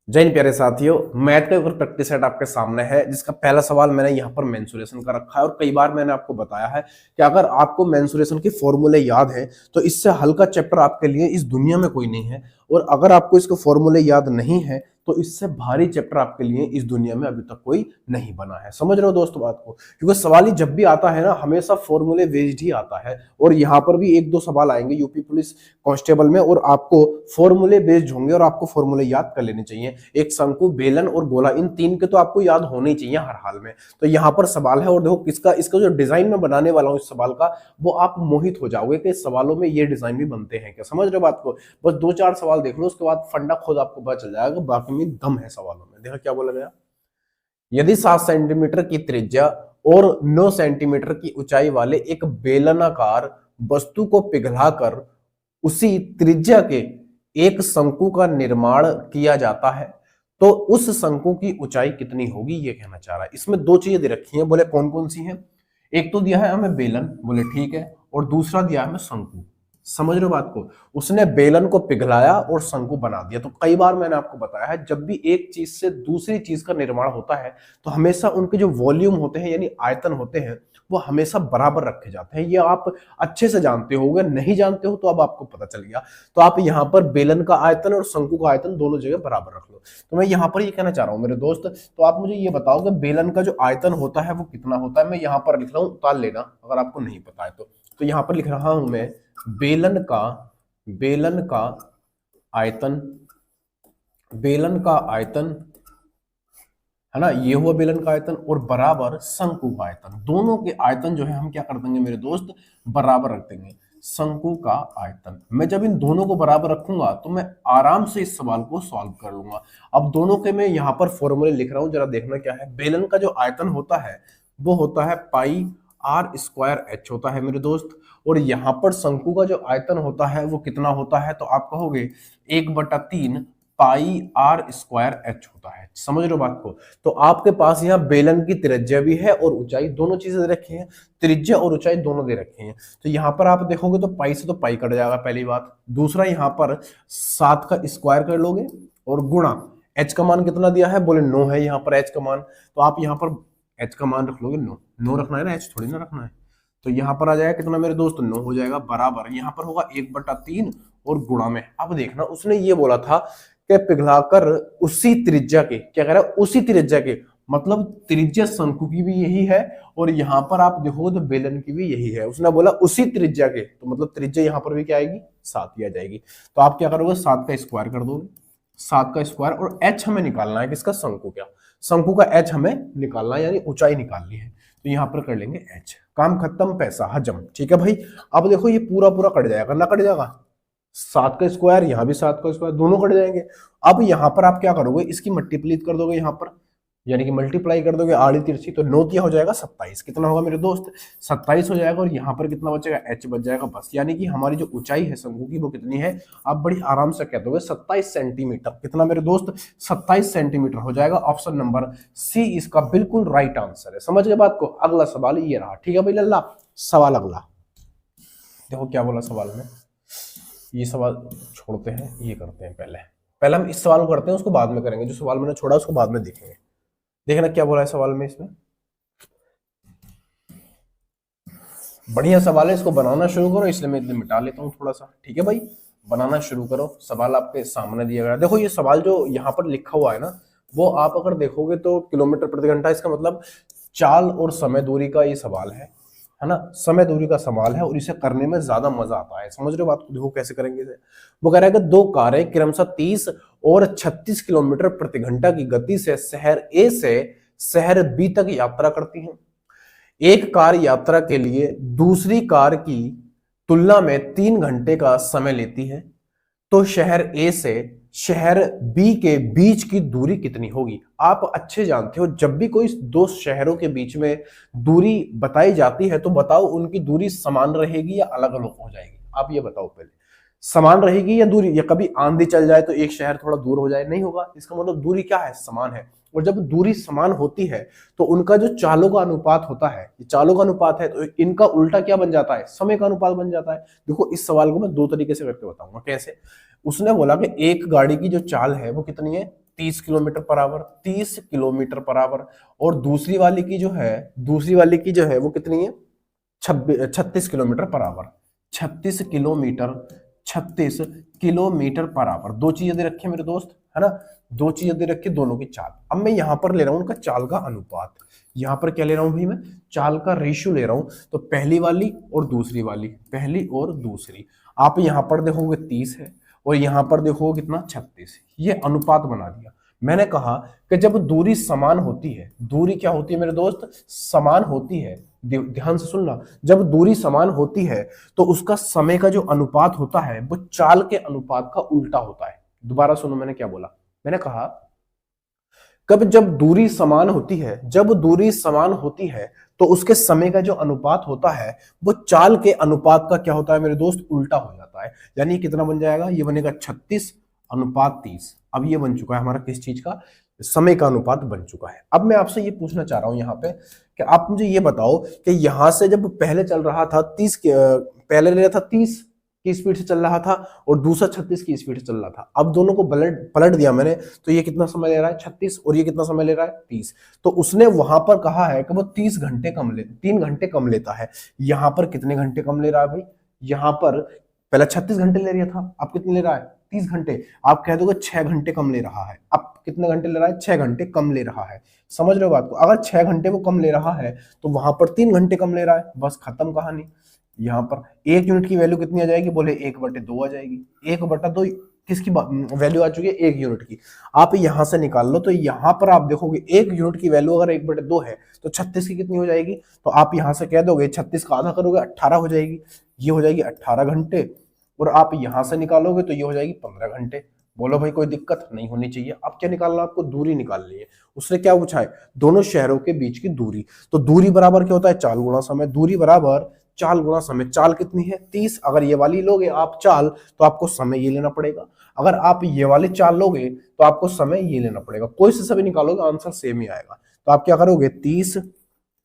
जय हिंद प्यारे साथियों, मैथ का एक और प्रैक्टिस सेट आपके सामने है जिसका पहला सवाल मैंने यहाँ पर मेंसुरेशन का रखा है। और कई बार मैंने आपको बताया है कि अगर आपको मेंसुरेशन के फॉर्मूले याद हैं तो इससे हल्का चैप्टर आपके लिए इस दुनिया में कोई नहीं है। और अगर आपको इसके फॉर्मूले याद नहीं है तो इससे भारी चैप्टर आपके लिए इस दुनिया में अभी तक कोई नहीं बना है। समझ रहे हो दोस्तों बात को? क्योंकि सवाल ही जब भी आता है ना, हमेशा फॉर्मूले बेस्ड ही आता है। और यहाँ पर भी एक दो सवाल आएंगे यूपी पुलिस कांस्टेबल में और आपको फॉर्मूले बेस्ड होंगे और आपको फॉर्मूले याद कर लेने चाहिए। एक शंकु, बेलन और गोला, इन तीन के तो आपको याद होने ही चाहिए हर हाल में। तो यहाँ पर सवाल है और देखो किसका, इसका जो डिजाइन में बनाने वाला हूँ इस सवाल का, वो आप मोहित हो जाओगे कि इस सवालों में ये डिजाइन भी बनते हैं क्या। समझ रहे हो बात को? बस दो चार सवाल देख लो, उसके बाद फंडा खुद आपको पता चल जाएगा। बाकी में दम है सवालों में। देखो क्या बोला गया, यदि 7 सेंटीमीटर की त्रिज्या और 9 सेंटीमीटर की ऊंचाई वाले एक बेलनाकार वस्तु को पिघलाकर उसी त्रिज्या के एक शंकु का निर्माण किया जाता है तो उस शंकु की ऊंचाई कितनी होगी, ये कहना चाह रहा है। इसमें दो चीजें दे रखी हैं, बोले कौन कौन सी हैं। एक तो दिया है हमें बेलन, बोले ठीक है, और दूसरा दिया है हमें शंकु। समझ रहे हो बात को? उसने बेलन को पिघलाया और शंकु बना दिया। तो कई बार मैंने आपको बताया है, जब भी एक चीज से दूसरी चीज का निर्माण होता है तो हमेशा उनके जो वॉल्यूम होते हैं यानी आयतन होते हैं वो हमेशा बराबर रखे जाते हैं। ये आप अच्छे से जानते होगे, नहीं जानते हो तो अब आपको पता चल गया। तो आप यहाँ पर बेलन का आयतन और शंकु का आयतन दोनों जगह बराबर रख लो। तो मैं यहाँ पर ये कहना चाह रहा हूँ मेरे दोस्त, तो आप मुझे ये बताओ कि बेलन का जो आयतन होता है वो कितना होता है। मैं यहाँ पर लिख रहा हूँ, उतार लेना अगर आपको नहीं पता है तो यहाँ पर लिख रहा हूं मैं बेलन का आयतन, बेलन का आयतन है ना, ये हुआ बेलन का आयतन, और बराबर शंकु का आयतन। दोनों के आयतन जो है हम क्या कर देंगे मेरे दोस्त, बराबर रख देंगे। शंकु का आयतन, मैं जब इन दोनों को बराबर रखूंगा तो मैं आराम से इस सवाल को सॉल्व कर लूंगा। अब दोनों के मैं यहाँ पर फॉर्मूले लिख रहा हूं, जरा देखना क्या है। बेलन का जो आयतन होता है वो होता है पाई आर स्क्वायर एच होता है मेरे दोस्त। और यहाँ पर शंकु का जो आयतन होता है वो कितना होता है, तो आप कहोगे 1/3 पाई आर स्क्वायर एच होता है। समझ रहे हो बात को? तो आपके पास यहाँ बेलन की त्रिज्या भी है और ऊंचाई, दोनों चीजें दे रखी हैं। त्रिज्या और ऊंचाई दोनों दे रखी हैं। तो यहाँ पर आप देखोगे तो पाई से तो पाई कट जाएगा पहली बात। दूसरा यहाँ पर 7 का स्क्वायर कर लोगे और गुणा एच का मान कितना दिया है, बोले 9 है यहाँ पर एच का मान। तो आप यहाँ पर एच का मान रख लोगे 9। 9 रखना है ना, एच थोड़ी ना रखना है। तो यहाँ पर आ जाएगा कितना मेरे दोस्त, 9 हो जाएगा, बराबर यहाँ पर होगा 1/3 और गुणा में। अब देखना उसने ये बोला था कि पिघलाकर उसी त्रिज्या के, क्या कह रहा है, उसी त्रिज्या के, मतलब त्रिज्या शंकु की भी यही है और यहाँ पर आप देखो तो बेलन की भी यही है। उसने बोला उसी त्रिज्या के, तो मतलब त्रिज्या यहाँ पर भी क्या आएगी, 7 ही आ जाएगी। तो आप क्या करोगे, 7 का स्क्वायर कर दोगे, 7 का स्क्वायर, और एच हमें निकालना है किसका, शंकु का। शंकु का एच हमें निकालना है यानी ऊंचाई निकालनी है। तो यहाँ पर कर लेंगे एच, काम खत्म, पैसा हजम। ठीक है भाई। अब देखो ये पूरा पूरा कट जाएगा ना, कट जाएगा, 7 का स्क्वायर, यहाँ भी 7 का स्क्वायर, दोनों कट जाएंगे। अब यहाँ पर आप क्या करोगे, इसकी मल्टीप्लीट कर दोगे यहाँ पर, यानी कि मल्टीप्लाई कर दोगे आड़ी तिरछी, तो 9 क्या हो जाएगा 27। कितना होगा मेरे दोस्त, 27 हो जाएगा। और यहाँ पर कितना बचेगा, एच बच जाएगा बस। यानी कि हमारी जो ऊंचाई है शंकु की वो कितनी है, आप बड़ी आराम से कह दोगे 27 सेंटीमीटर। कितना मेरे दोस्त, 27 सेंटीमीटर हो जाएगा। ऑप्शन नंबर सी इसका बिल्कुल राइट आंसर है। समझ गए बात को? अगला सवाल ये रहा। ठीक है भाई लल्ला, सवाल अगला देखो क्या बोला सवाल में। ये सवाल छोड़ते हैं, ये करते हैं पहले हम इस सवाल को करते हैं, उसको बाद में करेंगे। जो सवाल मैंने छोड़ा उसको बाद में देखेंगे। देखना क्या बोला है सवाल में। इसमें बढ़िया सवाल है, इसको बनाना शुरू करो। इसलिए मैं इतना मिटा लेता हूँ थोड़ा सा। ठीक है भाई, बनाना शुरू करो। सवाल आपके सामने दिया गया। देखो ये सवाल जो यहाँ पर लिखा हुआ है ना, वो आप अगर देखोगे तो किलोमीटर प्रति घंटा, इसका मतलब चाल और समय दूरी का ये सवाल है ना, समय दूरी का सवाल है। और इसे करने में ज्यादा मजा आता है। समझ रहे हो बात को? देखो कैसे करेंगे इसे। वो कह रहा है कि दो कारें क्रमशः 30 और 36 किलोमीटर प्रति घंटा की गति से शहर ए से शहर बी तक यात्रा करती हैं। एक कार यात्रा के लिए दूसरी कार की तुलना में 3 घंटे का समय लेती है, तो शहर ए से शहर बी के बीच की दूरी कितनी होगी। आप अच्छे जानते हो, जब भी कोई दो शहरों के बीच में दूरी बताई जाती है तो बताओ उनकी दूरी समान रहेगी या अलग अलग हो जाएगी। आप ये बताओ पहले, समान रहेगी या दूरी, या कभी आंधी चल जाए तो एक शहर थोड़ा दूर हो जाए, नहीं होगा। इसका मतलब दूरी क्या है, समान है। और जब दूरी समान होती है तो उनका जो चालों का अनुपात होता है, ये चालों का अनुपात है, तो इनका उल्टा क्या बन जाता है, समय का अनुपात बन जाता है। देखो इस सवाल को मैं दो तरीके से करके बताऊंगा। कैसे? उसने बोला कि एक गाड़ी की जो चाल है वो कितनी है, 30 kilometre per hour, 30 kilometre per hour. और दूसरी वाली की जो है वो कितनी है, 36 kilometre per hour. 36 kilometre, 36 kilometre per hour, दो चीजें दे रखी है मेरे दोस्त, है ना, दो चीजें दे रखी है, दोनों की चाल। अब मैं यहां पर ले रहा हूं उनका चाल का अनुपात। यहां पर क्या ले रहा हूं भाई, मैं चाल का रेशियो ले रहा हूं। तो पहली वाली और दूसरी वाली, पहली और दूसरी, आप यहां पर देखोगे 30 है और यहां पर देखोगे कितना, 36। ये अनुपात बना दिया। मैंने कहा कि जब दूरी समान होती है, दूरी क्या होती है मेरे दोस्त, समान होती है, ध्यान से सुनना, जब दूरी समान होती है तो उसका समय का जो अनुपात होता है वो चाल के अनुपात का उल्टा होता है। दोबारा सुनो मैंने क्या बोला, मैंने कहा कब जब दूरी समान होती है, जब दूरी समान होती है तो उसके समय का जो अनुपात होता है वो चाल के अनुपात का क्या होता है मेरे दोस्त, उल्टा हो जाता है। यानी कितना बन जाएगा, ये बनेगा 36:30। अब ये बन चुका है हमारा किस चीज का, समय का अनुपात बन चुका है। अब मैं आपसे ये पूछना चाह रहा हूं यहाँ पे कि आप मुझे ये बताओ कि यहां से जब पहले चल रहा था 30 पहले ले रहा था 30 की स्पीड से चल रहा था और दूसरा 36 की स्पीड से चल रहा था। अब दोनों को पलट दिया मैंने, तो ये कितना समय ले रहा है, 36, और ये कितना समय ले रहा है, 30। तो उसने वहां पर कहा है कि वो 3 घंटे कम लेता है। यहां पर कितने घंटे कम ले रहा है भाई, यहां पर पहले 36 घंटे ले रहा था, अब कितने ले रहा है, 30 घंटे। आप कह दोगे 6 घंटे कम ले रहा है, अब कितने घंटे ले रहा है, 6 घंटे कम ले रहा है। समझ रहे हो बात को, अगर 6 घंटे वो कम ले रहा है तो वहां पर 3 घंटे कम ले रहा है, बस खत्म कहानी। यहाँ पर 1 यूनिट की वैल्यू कितनी आ जाएगी, बोले 1/2 आ जाएगी। 1/2 किसकी वैल्यू आ चुकी है, 1 यूनिट की। आप यहां से निकाल लो, तो यहां पर आप देखोगे 1 यूनिट की वैल्यू अगर 1/2 है तो 36 की कितनी हो जाएगी, तो आप यहां से कह दोगे 36 का आधा करोगे 18 हो जाएगी, ये हो जाएगी 18 घंटे। और आप यहां से निकालोगे तो ये हो जाएगी 15 घंटे। बोलो भाई कोई दिक्कत नहीं होनी चाहिए। अब क्या निकालना, आपको दूरी निकालनी है। उसने क्या पूछा है, दोनों शहरों के बीच की दूरी। तो दूरी बराबर क्या होता है, चाल गुणा समय। दूरी बराबर चाल गुणा समय। चाल कितनी है, 30। अगर ये वाली लोगे आप चाल तो आपको समय ये लेना पड़ेगा। अगर आप ये वाली चाल लोगे तो आपको समय ये लेना पड़ेगा। कोई से सभी निकालोगे आंसर सेम ही आएगा। तो आप क्या करोगे, 30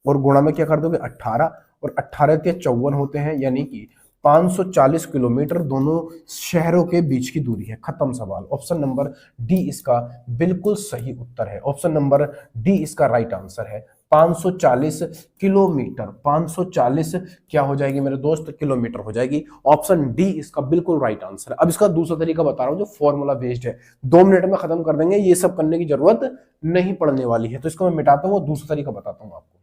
और गुणा में क्या कर दोगे, 18, और 18 के 54 होते हैं, यानी कि 540 किलोमीटर दोनों शहरों के बीच की दूरी है। खत्म सवाल। ऑप्शन नंबर डी इसका बिल्कुल सही उत्तर है। ऑप्शन नंबर डी इसका राइट आंसर है। 540 किलोमीटर, 540 क्या हो जाएगी मेरे दोस्त, किलोमीटर हो जाएगी। ऑप्शन डी इसका बिल्कुल राइट आंसर है। अब इसका दूसरा तरीका बता रहा हूं जो फॉर्मूला बेस्ड है, 2 मिनट में खत्म कर देंगे, ये सब करने की जरूरत नहीं पड़ने वाली है। तो इसको मैं मिटाता हूं, दूसरा तरीका बताता हूं आपको,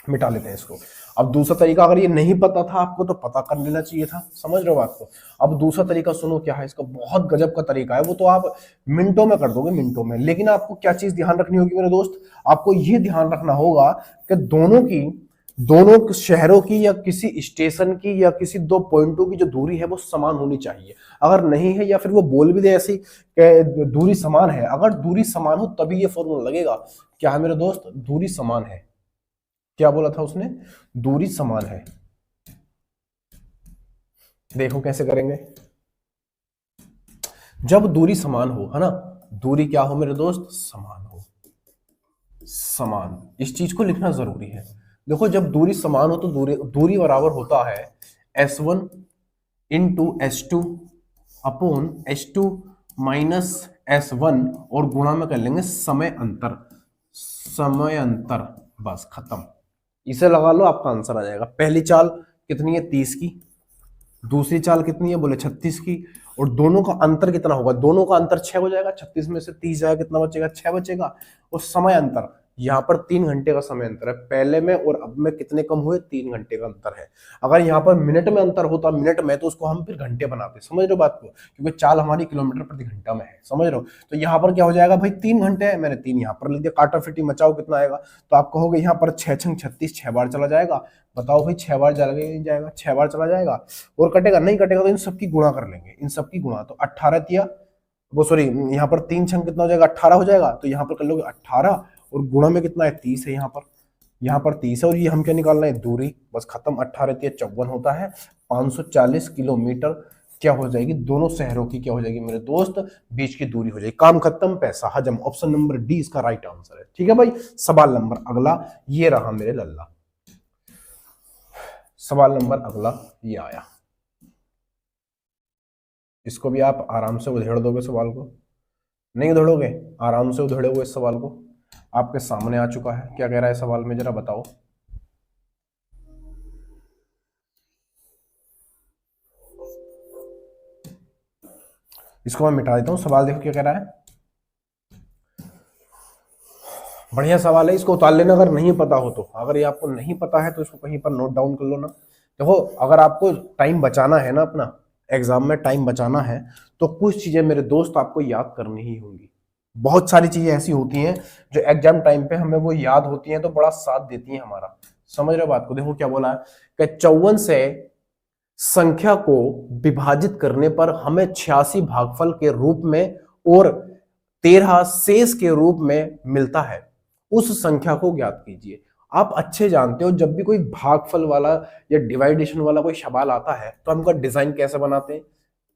मिटा लेते हैं इसको। अब दूसरा तरीका, अगर ये नहीं पता था आपको तो पता कर लेना चाहिए था। समझ रहे हो बात को। अब दूसरा तरीका सुनो क्या है इसका, बहुत गजब का तरीका है, वो तो आप मिनटों में कर दोगे, मिनटों में। लेकिन आपको क्या चीज ध्यान रखनी होगी मेरे दोस्त, आपको ये ध्यान रखना होगा कि दोनों शहरों की या किसी स्टेशन की या किसी दो पॉइंटों की जो दूरी है वो समान होनी चाहिए। अगर नहीं है, या फिर वो बोल भी दे ऐसी कि दूरी समान है, अगर दूरी समान हो तभी ये फॉर्मूला लगेगा। क्या है मेरे दोस्त, दूरी समान है। क्या बोला था उसने, दूरी समान है। देखो कैसे करेंगे, जब दूरी समान हो, है ना, दूरी क्या हो मेरे दोस्त, समान हो, समान, इस चीज को लिखना जरूरी है। देखो जब दूरी समान हो तो दूरी बराबर होता है S1 into S2 upon S2 minus S1, और गुणा में कर लेंगे समय अंतर, समय अंतर, बस खत्म। इसे लगा लो, आपका आंसर आ जाएगा। पहली चाल कितनी है, 30 की, दूसरी चाल कितनी है, बोले 36 की, और दोनों का अंतर कितना होगा, दोनों का अंतर 6 हो जाएगा। 36 में से 30 जाएगा, कितना बचेगा, 6 बचेगा। और समय अंतर, यहाँ पर 3 घंटे का समय अंतर है, पहले में और अब में कितने कम हुए, 3 घंटे का अंतर है। अगर यहाँ पर मिनट में अंतर होता, मिनट में, तो उसको हम फिर घंटे बनाते। समझ रहे हो बात को, क्योंकि चाल हमारी किलोमीटर प्रति घंटा में है। समझ रहे हो, तो यहाँ पर क्या हो जाएगा भाई, 3 घंटे है, मैंने 3 यहाँ पर लिख दिया। काटा फिटी मचाओ कितना आएगा, तो आप कहोगे यहाँ पर 6 छंग 36, 6 बार चला जाएगा। बताओ भाई 6 बार चला जाएगा, 6 बार चला जाएगा, और कटेगा नहीं, कटेगा तो इन सबकी गुणा कर लेंगे, इन सबकी गुणा। तो 18 तिया वो, सॉरी, यहाँ पर 3 छंग कितना हो जाएगा, 18 हो जाएगा। तो यहाँ पर कर लोगे 18, और गुणा में कितना है, 30 है। यहाँ पर 30 है, और ये हम क्या निकालना है, दूरी, बस खत्म। 18 तिया 54 होता है। 540 किलोमीटर क्या हो जाएगी, दोनों शहरों की क्या हो जाएगी मेरे दोस्त, बीच की दूरी हो जाएगी। काम खत्म, पैसा हजम। ऑप्शन नंबर डी इसका राइट आंसर है। ठीक है भाई। सवाल नंबर अगला ये रहा मेरे लल्ला, सवाल नंबर अगला ये आया, इसको भी आप आराम से उधेड़ दोगे सवाल को। नहीं उधेड़ोगे? आराम से उधेड़ोगे इस सवाल को। आपके सामने आ चुका है, क्या कह रहा है सवाल में, जरा बताओ। इसको मैं मिटा देता हूं, सवाल देखो क्या कह रहा है। बढ़िया सवाल है, इसको उतार लेना अगर नहीं पता हो तो। अगर ये आपको नहीं पता है तो इसको कहीं पर नोट डाउन कर लो ना। देखो, अगर आपको टाइम बचाना है ना, अपना एग्जाम में टाइम बचाना है, तो कुछ चीजें मेरे दोस्त आपको याद करनी ही होंगी। बहुत सारी चीजें ऐसी होती हैं जो एग्जाम टाइम पे हमें वो याद होती हैं, तो बड़ा साथ देती हैं हमारा। समझ रहे हो बात को? देखो क्या बोला है कि 54 से संख्या को विभाजित करने पर हमें 86 भागफल के रूप में और 13 शेष के रूप में मिलता है। उस संख्या को ज्ञात कीजिए। आप अच्छे जानते हो, जब भी कोई भागफल वाला या डिवाइडेशन वाला कोई सवाल आता है तो हम उनका डिजाइन कैसे बनाते हैं।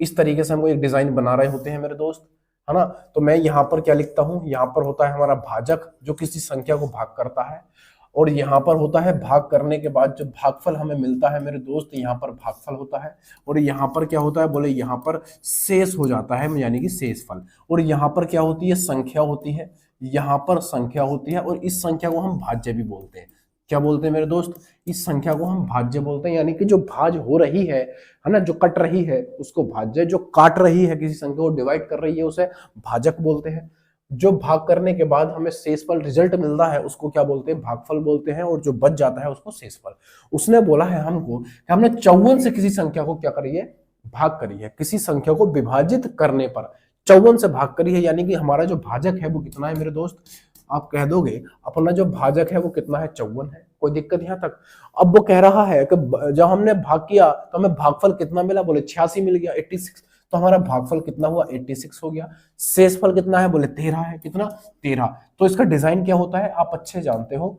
इस तरीके से हम एक डिजाइन बना रहे होते हैं मेरे दोस्त, है ना। तो मैं यहाँ पर क्या लिखता हूं, यहाँ पर होता है हमारा भाजक जो किसी संख्या को भाग करता है, और यहाँ पर होता है भाग करने के बाद जो भागफल हमें मिलता है मेरे दोस्त, यहाँ पर भागफल होता है। और यहाँ पर क्या होता है, बोले यहाँ पर शेष हो जाता है, यानी कि शेषफल। और यहाँ पर क्या होती है, संख्या होती है। यहाँ पर संख्या होती है, और इस संख्या को हम भाज्य भी बोलते हैं। क्या बोलते हैं मेरे दोस्त? इस संख्या को हम भाज्य बोलते हैं, यानी कि जो भाज हो रही है ना, जो कट रही है उसको भाज्य, जो काट रही है किसी संख्या को डिवाइड कर रही है उसे भाजक बोलते हैं। जो भाग करने के बाद हमें शेषफल रिजल्ट मिलता है उसको क्या बोलते हैं, भागफल बोलते हैं, और जो बच जाता है उसको शेषफल। उसने बोला है हमको कि हमने 54 से किसी संख्या को क्या करी है, भाग करी है। किसी संख्या को विभाजित करने पर 54 से भाग करी है, यानी कि हमारा जो भाजक है वो कितना है मेरे दोस्त? आप कह दोगे अपना जो भाजक है वो कितना है, 54 है। कोई दिक्कत यहां तक? अब वो कह रहा है कि जब हमने भाग किया तो हमें भागफल कितना मिला, बोले 86 मिल गया, 86। तो हमारा भागफल कितना हुआ, 86 हो गया। शेषफल कितना है, बोले 13 है। कितना? 13। तो इसका डिजाइन क्या होता है आप अच्छे जानते हो।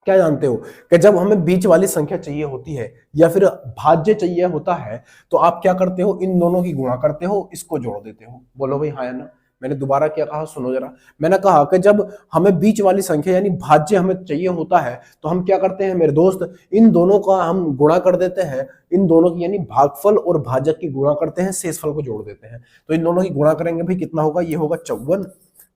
क्या जानते हो कि जब हमें बीच वाली संख्या चाहिए होती है या फिर भाज्य चाहिए होता है, तो आप क्या करते हो, इन दोनों की गुणा करते हो, इसको जोड़ देते हो। बोलो भाई हाँ या ना? मैंने दोबारा क्या कहा, सुनो जरा। मैंने कहा कि जब हमें बीच वाली संख्या यानी भाज्य हमें चाहिए होता है तो हम क्या करते हैं मेरे दोस्त, इन दोनों का हम गुणा कर देते हैं। इन दोनों की यानी भागफल और भाजक की गुणा करते हैं, शेषफल को जोड़ देते हैं। तो इन दोनों की गुणा करेंगे भाई, कितना होगा, ये होगा 54।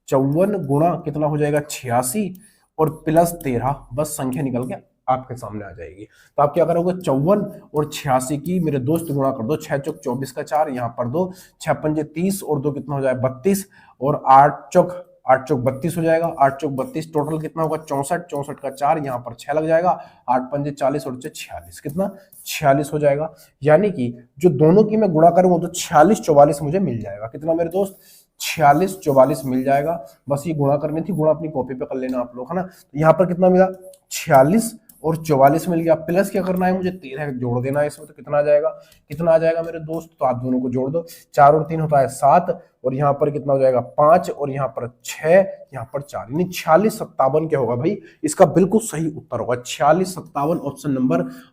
54 गुणा कितना हो जाएगा, 86, और प्लस 13, बस संख्या निकल के आपके सामने आ जाएगी। तो आप क्या करोगे, 54 और 86 की मेरे दोस्त गुणा कर दो। 6 चौक 24 का 4 यहाँ पर 2, 6 पंजे 30 और 2 कितना हो जाएगा, 32, और 8 चौक 32 हो जाएगा। 8 चौक 32, टोटल कितना होगा, 64। 64 का 4 यहाँ पर 6 लग जाएगा। 8 पंजे 40 और 46, कितना, 46 हो जाएगा। यानी कि जो दोनों की मैं गुणा करूंगा तो 46 44 मुझे मिल जाएगा। कितना मेरे दोस्त, 46 44 मिल जाएगा। बस ये गुणा करनी थी, गुणा अपनी कॉपी पे कर लेना आप लोग, है ना। तो यहाँ पर कितना मिला, 46 और 44 मिल गया। प्लस क्या करना है मुझे, 13 जोड़ देना है इसमें। तो कितना आ जाएगा, कितना आ जाएगा मेरे दोस्त, तो आप दोनों को जोड़ दो। 4 और 3 होता है 7, और यहाँ पर कितना हो जाएगा, 5, और यहाँ पर 6, यहाँ पर 4, यानी 46 57 क्या होगा भाई, इसका बिल्कुल सही उत्तर होगा 46 57।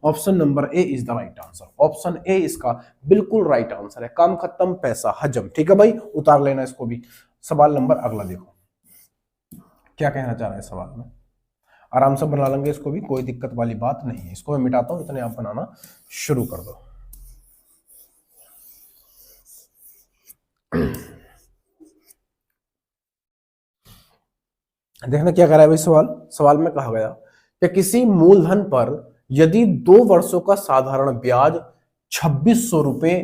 Option number A is the right answer. Option A इसका बिल्कुल राइट आंसर है। काम खत्म, पैसा हजम। ठीक है भाई, उतार लेना इसको भी। सवाल नंबर अगला देखो क्या कहना चाह रहा है सवाल में। आराम से बना लेंगे इसको भी, कोई दिक्कत वाली बात नहीं है। इसको मैं मिटाता हूं, इतने आप बनाना शुरू कर दो। देखना क्या कह रहा है भाई सवाल में कहा गया कि किसी मूलधन पर यदि 2 वर्षों का साधारण ब्याज 2600 रुपए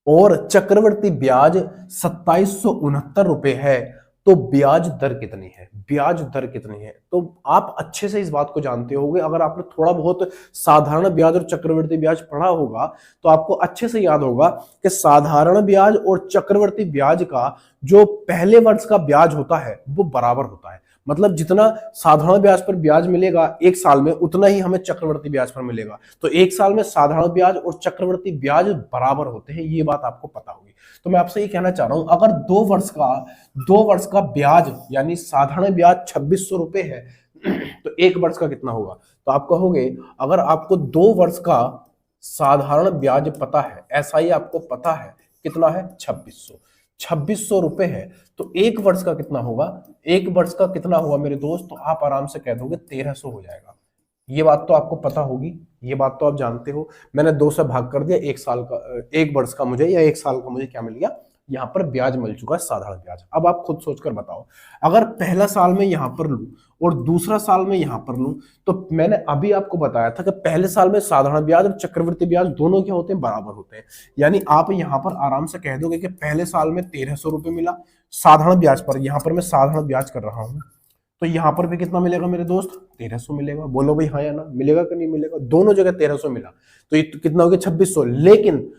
और चक्रवर्ती ब्याज 2769 रुपए है, तो ब्याज दर कितनी है? ब्याज दर कितनी है? तो आप अच्छे से इस बात को जानते होंगे, अगर आपने थोड़ा बहुत साधारण ब्याज और चक्रवर्ती ब्याज पढ़ा होगा तो आपको अच्छे से याद होगा कि साधारण ब्याज और चक्रवर्ती ब्याज का जो पहले वर्ष का ब्याज होता है वो बराबर होता है। मतलब जितना साधारण ब्याज पर ब्याज मिलेगा एक साल में, उतना ही हमें चक्रवर्ती ब्याज पर मिलेगा। तो एक साल में साधारण ब्याज और चक्रवर्ती ब्याज बराबर होते हैं, ये बात आपको पता होगी। तो मैं आपसे ये कहना चाह रहा हूं, अगर 2 वर्ष का ब्याज यानी साधारण ब्याज 2600 रुपए है, तो एक वर्ष का कितना होगा? तो आप कहोगे, अगर आपको 2 वर्ष का साधारण ब्याज पता है, ऐसा ही आपको पता है कितना है, 2600 रुपए है, तो एक वर्ष का कितना होगा? एक वर्ष का कितना हुआ मेरे दोस्त? तो आप आराम से कह दोगे 1300 हो जाएगा। ये बात तो आपको पता होगी, ये बात तो आप जानते हो। मैंने 2 से भाग कर दिया, एक वर्ष का मुझे या एक साल का मुझे क्या मिल गया, यहाँ पर ब्याज मिल चुका है साधारण ब्याज। अब आप खुद सोचकर बताओ, अगर पहला साल में यहाँ पर लूं और दूसरा साल में यहाँ पर लूं, तो मैंने अभी आपको बताया था कि पहले साल में साधारण ब्याज और चक्रवृद्धि ब्याज दोनों क्या होते हैं, बराबर होते हैं। यानी आप यहाँ पर आराम से कह दोगे कि पहले साल में 1300 रुपये मिला साधारण ब्याज पर, यहाँ पर मैं साधारण ब्याज कर रहा हूँ, तो यहाँ पर भी कितना मिलेगा मेरे दोस्त, 1300 मिलेगा। बोलो भाई हाँ या ना, मिलेगा कि नहीं मिलेगा, दोनों जगह 1300 मिला, तो ये कितना हो गया 2600। लेकिन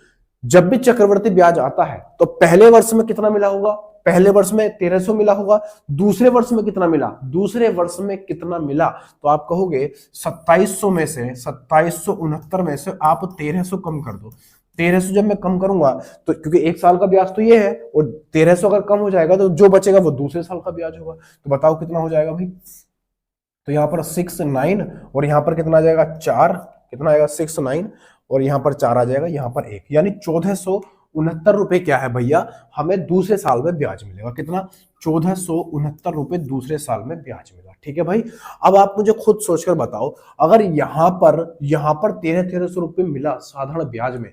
जब भी चक्रवृद्धि ब्याज आता है तो पहले वर्ष में कितना मिला होगा, पहले वर्ष में 1300 मिला होगा, दूसरे वर्ष में कितना मिला, दूसरे वर्ष में कितना मिला, तो आप कहोगे 2700 में से 2769 में से आप 1300 कम कर दो। 1300 जब मैं कम करूंगा तो क्योंकि एक साल का ब्याज तो ये है, और 1300 अगर कम हो जाएगा तो जो बचेगा वो दूसरे साल का ब्याज होगा। तो बताओ कितना हो जाएगा भाई, तो यहाँ पर 6 9 और यहाँ पर कितना आ जाएगा 4, कितना आएगा 6 9 और यहाँ पर 4 आ जाएगा, यहाँ पर 1, यानी 1469 रुपए क्या है भैया, हमें दूसरे साल में ब्याज मिलेगा। कितना, 1469 रुपए दूसरे साल में ब्याज मिला। ठीक है भाई, अब आप मुझे खुद सोचकर बताओ, अगर यहाँ पर 1300 रुपए मिला साधारण ब्याज में,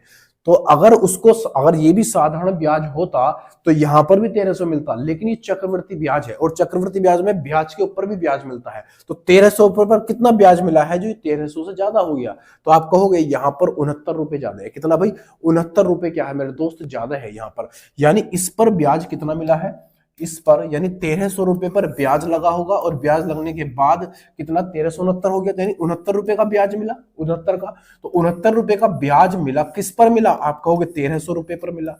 तो अगर ये भी साधारण ब्याज होता तो यहां पर भी 1300 मिलता, लेकिन ये चक्रवृद्धि ब्याज है और चक्रवृद्धि ब्याज में ब्याज के ऊपर भी ब्याज मिलता है, तो 1300 पर कितना ब्याज मिला है, जो 1300 से ज्यादा हो गया। तो आप कहोगे यहाँ पर 69 रुपए ज्यादा है। कितना भाई, 69 रुपए क्या है मेरे दोस्त, ज्यादा है यहाँ पर। यानी इस पर ब्याज कितना मिला है, इस पर यानी 1300 रुपए पर ब्याज लगा होगा, और ब्याज लगने के बाद कितना 1369 हो गया, यानी 69 रुपए का ब्याज मिला, 69 का। तो 69 रुपए का ब्याज मिला, किस पर मिला, आप कहोगे 1300 रुपए पर मिला,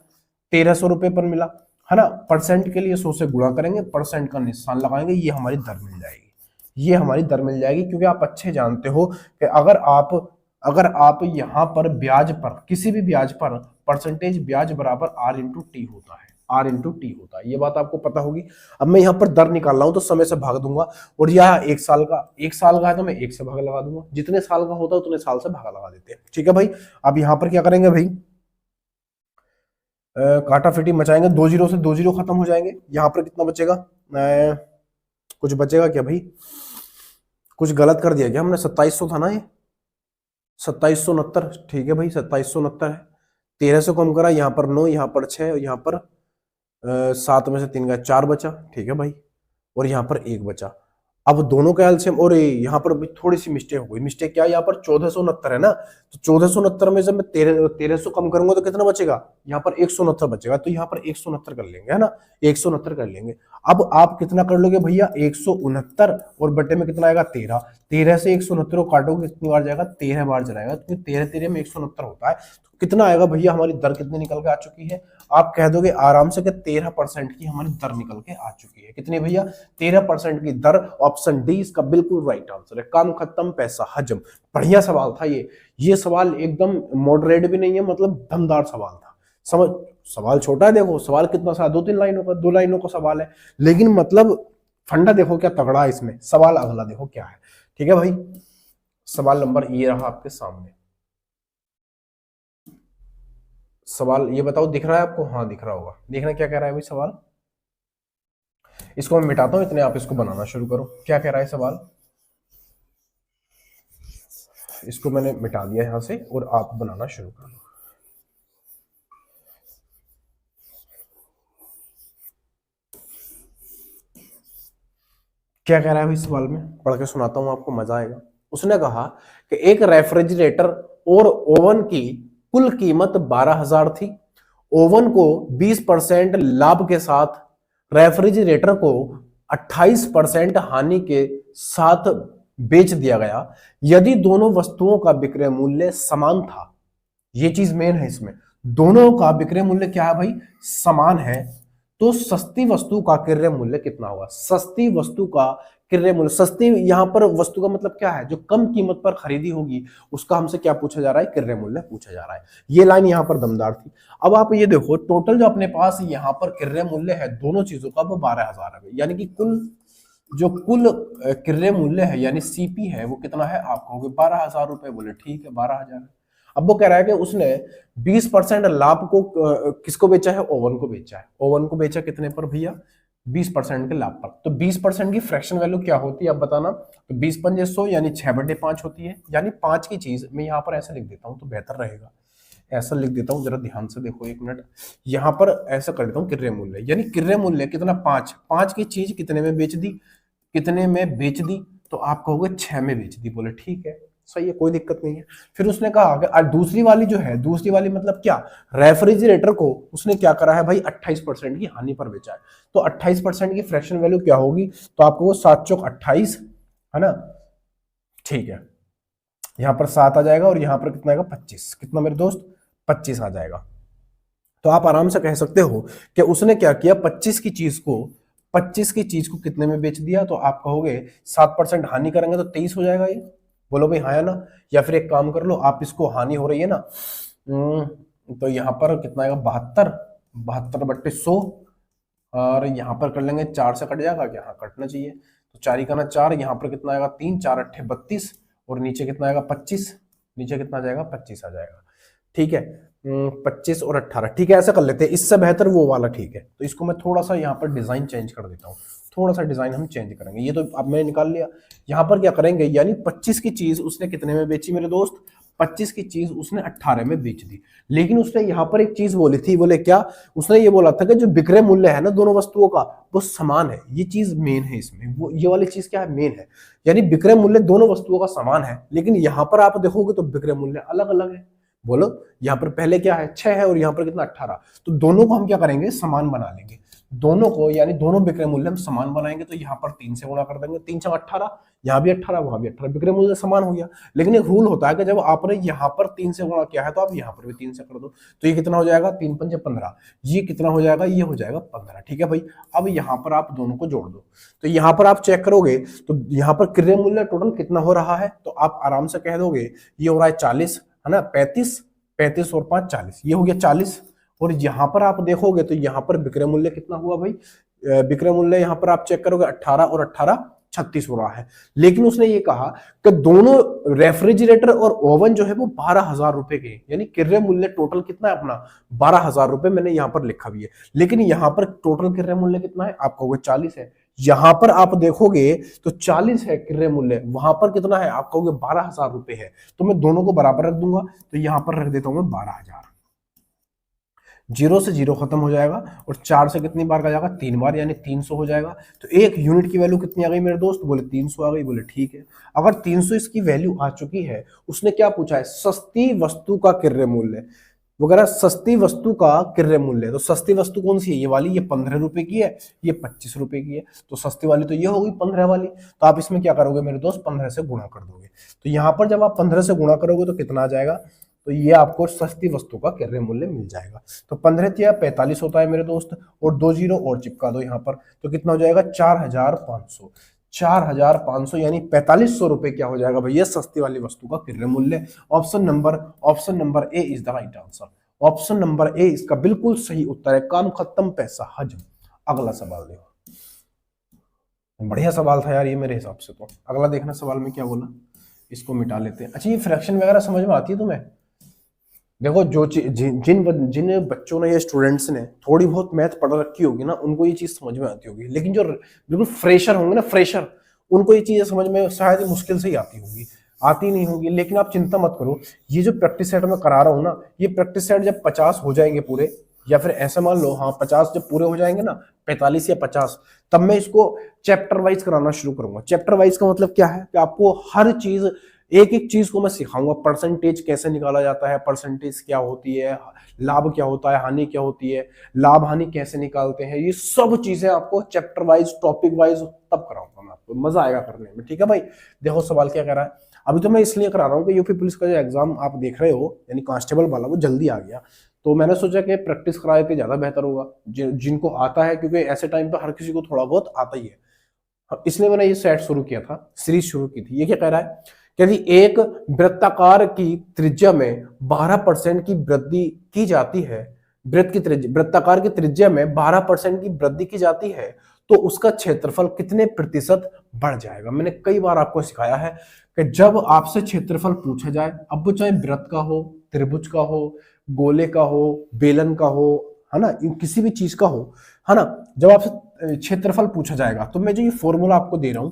1300 रुपए पर मिला, है ना। परसेंट के लिए 100 से गुणा करेंगे, परसेंट का निशान लगाएंगे, ये हमारी दर मिल जाएगी, ये हमारी दर मिल जाएगी। क्योंकि आप अच्छे जानते हो कि अगर आप यहां पर ब्याज पर, किसी भी ब्याज पर परसेंटेज ब्याज बराबर R इंटू टी होता है, R इंटू टी होता है, ये बात आपको पता होगी। अब मैं यहाँ पर दर निकाल रहा हूं तो समय से भाग दूंगा, और यह एक साल का है तो मैं 1 से भाग लगा दूंगा, जितने साल का होता है उतने साल से भाग लगा देते हैं। ठीक है भाई, अब यहाँ पर क्या करेंगे भाई, काटा फिटी मचाएंगे, 2 जीरो से 2 जीरो खत्म हो जाएंगे। यहाँ पर कितना बचेगा, कुछ बचेगा क्या भाई, कुछ गलत कर दिया क्या हमने, 2700 था ना ये, 2769। ठीक है भाई, 2769 है, 13 से कम करा, यहाँ पर 9, यहाँ पर 6, यहाँ पर 7 में से 3 गया, 4 बचा। ठीक है भाई, और यहाँ पर 1 बचा। अब दोनों का एलसीएम, और यहाँ पर थोड़ी सी मिस्टेक हो गई। मिस्टेक क्या है, यहाँ पर 1469 है ना, तो 1469 में से मैं 1300 कम करूंगा तो कितना बचेगा, यहाँ पर 169 बचेगा, तो यहाँ पर 169 कर लेंगे, है ना, 169 कर लेंगे। अब आप कितना कर लोगे भैया, 169 और बटे में कितना आएगा 13, 13 से 169 को काटोगे कितनी बार जाएगा, 13 बार जाएगा, तो 13 में 169 होता है। तो कितना आएगा भैया, हमारी दर कितनी निकल के आ चुकी है, आप कह दोगे आराम से कि 13% की हमारी दर निकल के आ चुकी है। कितनी भैया, 13% की दर। ऑप्शन डी इसका बिल्कुल राइट आंसर है। काम खत्म, पैसा हजम। बढ़िया सवाल था ये सवाल एकदम मॉडरेट भी नहीं है, मतलब दमदार सवाल था। समझ, सवाल छोटा है, देखो सवाल कितना सा 2-3 लाइनों का, 2 लाइनों का सवाल है, लेकिन मतलब फंडा देखो क्या तगड़ा है इसमें। सवाल अगला देखो क्या है। ठीक है भाई, सवाल नंबर ये रहा आपके सामने। सवाल ये बताओ, दिख रहा है आपको, हाँ दिख रहा होगा। देखना क्या कह रहा है भाई सवाल, इसको मैं मिटाता हूं, इतने आप इसको बनाना शुरू करो। क्या कह रहा है सवाल, इसको मैंने मिटा दिया यहां से, और आप बनाना शुरू करो। क्या कह रहा है भाई सवाल में, पढ़ के सुनाता हूं आपको, मजा आएगा। उसने कहा कि एक रेफ्रिजरेटर और ओवन की कुल कीमत 12,000 थी। ओवन को 20% लाभ के साथ, रेफ्रिजरेटर को 28% हानि के साथ बेच दिया गया। यदि दोनों वस्तुओं का विक्रय मूल्य समान था, ये चीज मेन है इसमें, दोनों का विक्रय मूल्य क्या है भाई, समान है, तो सस्ती वस्तु का क्रय मूल्य कितना होगा। सस्ती वस्तु का क्रय मूल्य, सस्ती यहां पर वस्तु का मतलब क्या है, जो कम कीमत पर खरीदी होगी उसका हमसे क्या पूछा जा रहा है, क्रय मूल्य पूछा जा रहा है। ये लाइन यहां पर दमदार थी। अब आप ये देखो, टोटल जो अपने पास यहां पर क्रय मूल्य है दोनों चीजों का, वो 12,000 है, यानी कि कुल क्रय मूल्य है यानी सीपी है, वो कितना है, आप कहोगे 12,000 रुपए। बोले ठीक है 12,000 है। अब वो कह रहा है कि उसने 20% लाभ को किसको बेचा है, ओवन को बेचा है। ओवन को बेचा कितने पर भैया, 20% के लाभ पर। तो 20% की फ्रैक्शन वैल्यू क्या होती है अब बताना। तो 20 × 100 यानी 6/5 होती है, यानी 5 की चीज मैं यहाँ पर ऐसे लिख देता हूँ तो बेहतर रहेगा। ऐसा लिख देता हूं, जरा ध्यान से देखो एक मिनट। यहां पर ऐसा कर देता हूं क्रय मूल्य, यानी क्रय मूल्य कितना 5, 5 की चीज कितने में बेच दी, कितने में बेच दी, तो आप कहोगे 6 में बेच दी। बोले ठीक है, सही है, कोई दिक्कत नहीं है। फिर उसने कहा कि दूसरी वाली जो है, दूसरी वाली मतलब क्या, रेफ्रिजरेटर को उसने क्या करा है भाई 28% की हानि पर बेचा है। तो 28% की फ्रैक्शन वैल्यू क्या होगी, तो आपको वो 7 चौक 28 है ना, ठीक है। यहां पर 7 आ जाएगा और यहां पर कितना आएगा 25, कितना मेरे दोस्त 25 आ जाएगा। तो आप आराम से कह सकते हो कि उसने क्या किया, 25 की चीज को कितने में बेच दिया, तो आप कहोगे 7% हानि करेंगे तो 23 हो जाएगा ये। बोलो भाई हाँ है ना। या फिर एक काम कर लो, आप इसको हानि हो रही है ना, तो यहां पर कितना आएगा 72, 72/100, और यहां पर कर लेंगे 4 से कट जाएगा क्या, हाँ कटना चाहिए। तो 4 ही करना 4, यहां पर कितना आएगा 3, 4 अट्ठे 32, और नीचे कितना आएगा 25, नीचे कितना आ जाएगा 25 आ जाएगा। ठीक है, 25 और 18, ठीक है ऐसा कर लेते हैं, इससे बेहतर वो वाला ठीक है। तो इसको मैं थोड़ा सा यहाँ पर डिजाइन चेंज कर देता हूँ, थोड़ा सा डिजाइन हम चेंज करेंगे। ये तो अब मैंने निकाल लिया, यहाँ पर क्या करेंगे, यानी 25 की चीज उसने कितने में बेची मेरे दोस्त, 25 की चीज उसने 18 में बेच दी। लेकिन उसने यहाँ पर एक चीज बोली थी, बोले क्या, उसने ये बोला था कि जो विक्रय मूल्य है ना दोनों वस्तुओं का वो समान है। ये चीज मेन है इसमें, वो ये वाली चीज क्या है, मेन है। यानी विक्रय मूल्य दोनों वस्तुओं का समान है, लेकिन यहाँ पर आप देखोगे तो विक्रय मूल्य अलग अलग है। बोलो, यहाँ पर पहले क्या है 6 है और यहाँ पर कितना 18, तो दोनों को हम क्या करेंगे समान बना लेंगे, दोनों को, यानी दोनों विक्रय मूल्य हम समान बनाएंगे। तो यहाँ पर 3 से गुणा कर देंगे, 3 6 18, यहाँ भी 18 वहां भी 18, विक्रय मूल्य समान हो गया। लेकिन एक रूल होता है कि जब आपने यहाँ पर 3 से गुणा किया है तो आप यहाँ पर भी 3 से कर दो, तो ये कितना हो जाएगा 3 पंजे 15, ये कितना हो जाएगा, ये हो जाएगा 15। ठीक है भाई, अब यहाँ पर आप दोनों को जोड़ दो, तो यहाँ पर आप चेक करोगे तो यहाँ पर क्रय मूल्य टोटल कितना हो रहा है, तो आप आराम से कह दोगे ये हो रहा है 40 है ना, 35 और 5 40, ये हो गया 40। और यहां पर आप देखोगे तो यहां पर विक्रय मूल्य कितना हुआ भाई, विक्रय मूल्य यहां पर आप चेक करोगे 18 और 18 36 हो रहा है। लेकिन उसने ये कहा कि दोनों रेफ्रिजरेटर और ओवन जो है वो 12,000 रुपए के, यानी क्रय मूल्य टोटल कितना है अपना 12,000 रुपए, मैंने यहां पर लिखा भी है। लेकिन यहां पर टोटल क्रय मूल्य कितना है, आप कहोगे 40 है। यहां पर आप देखोगे तो 40 है क्रय मूल्य, वहां पर कितना है आप कहोगे 12,000 रुपए है। तो मैं दोनों को बराबर रख दूंगा, तो यहां पर रख देता हूं मैं 12,000, 0 से 0 खत्म हो जाएगा, और 4 से कितनी बार का जाएगा 3 बार, यानी 300 हो जाएगा। तो एक यूनिट की वैल्यू कितनी आ गई मेरे दोस्त, बोले 300 आ गई। बोले ठीक है, अगर 300 इसकी वैल्यू आ चुकी है, उसने क्या पूछा है, सस्ती वस्तु का क्रय मूल्य वगैरह, सस्ती वस्तु का क्रय मूल्य। तो सस्ती वस्तु कौन सी है, ये वाली, ये 15 रुपए की है, ये 25 रुपए की है, तो सस्ती वाली तो ये होगी 15 वाली। तो आप इसमें क्या करोगे मेरे दोस्त, 15 से गुणा कर दोगे। तो यहां पर जब आप 15 से गुणा करोगे तो कितना आ जाएगा, तो ये आपको सस्ती वस्तु का क्रय मूल्य मिल जाएगा। तो 15 या 45 होता है मेरे दोस्त, और 2 जीरो और चिपका दो यहाँ पर, तो कितना हो जाएगा 4,500, 4,500 यानी 4,500 रुपए क्या हो जाएगा भैया सस्ती वाली वस्तु का क्रय मूल्य। Option number A is the right answer. Option number A इसका बिल्कुल सही उत्तर है। काम खत्म, पैसा हजम। अगला सवाल देखो, बढ़िया सवाल था यार ये मेरे हिसाब से। तो अगला देखना सवाल में क्या बोला, इसको मिटा लेते हैं। अच्छा, ये फ्रैक्शन वगैरह समझ में आती है तुम्हें? देखो, जो जिन बच्चों ने, ये स्टूडेंट्स ने थोड़ी बहुत मैथ पढ़ रखी होगी ना, उनको ये चीज समझ में आती होगी। लेकिन जो बिल्कुल फ्रेशर होंगे ना, फ्रेशर, उनको ये चीजें समझ में शायद मुश्किल से ही आती होगी, आती नहीं होगी। लेकिन आप चिंता मत करो, ये जो प्रैक्टिस सेट मैं करा रहा हूँ ना, ये प्रैक्टिस सेट जब 50 हो जाएंगे पूरे, या फिर ऐसा मान लो हाँ 50 जब पूरे हो जाएंगे ना, 45 या 50, तब मैं इसको चैप्टर वाइज कराना शुरू करूंगा। चैप्टर वाइज का मतलब क्या है कि आपको हर चीज, एक एक चीज को मैं सिखाऊंगा। परसेंटेज कैसे निकाला जाता है, परसेंटेज क्या होती है, लाभ क्या होता है, हानि क्या होती है, लाभ हानि कैसे निकालते हैं, ये सब चीजें आपको चैप्टर वाइज, टॉपिक वाइज तब कराऊंगा मैं आपको, मजा आएगा करने में। ठीक है भाई, देखो सवाल क्या कह रहा है। अभी तो मैं इसलिए करा रहा हूँ कि यूपी पुलिस का जो एग्जाम आप देख रहे हो, यानी कांस्टेबल वाला, वो जल्दी आ गया, तो मैंने सोचा कि प्रैक्टिस करा देते ज्यादा बेहतर होगा, जिनको आता है, क्योंकि ऐसे टाइम पे हर किसी को थोड़ा बहुत आता ही है। इसलिए मैंने ये सेट शुरू किया था, सीरीज शुरू की थी। ये क्या कह रहा है, यदि एक वृत्ताकार की त्रिज्या में 12% की वृद्धि की जाती है, वृत्ताकार की त्रिज्या में 12% की वृद्धि की जाती है, तो उसका क्षेत्रफल कितने प्रतिशत बढ़ जाएगा। मैंने कई बार आपको सिखाया है कि जब आपसे क्षेत्रफल पूछा जाए, अब वो चाहे वृत्त का हो, त्रिभुज का हो, गोले का हो, बेलन का हो, है ना, किसी भी चीज का हो, है ना, जब आपसे क्षेत्रफल पूछा जाएगा, तो मैं जो ये फॉर्मूला आपको दे रहा हूं,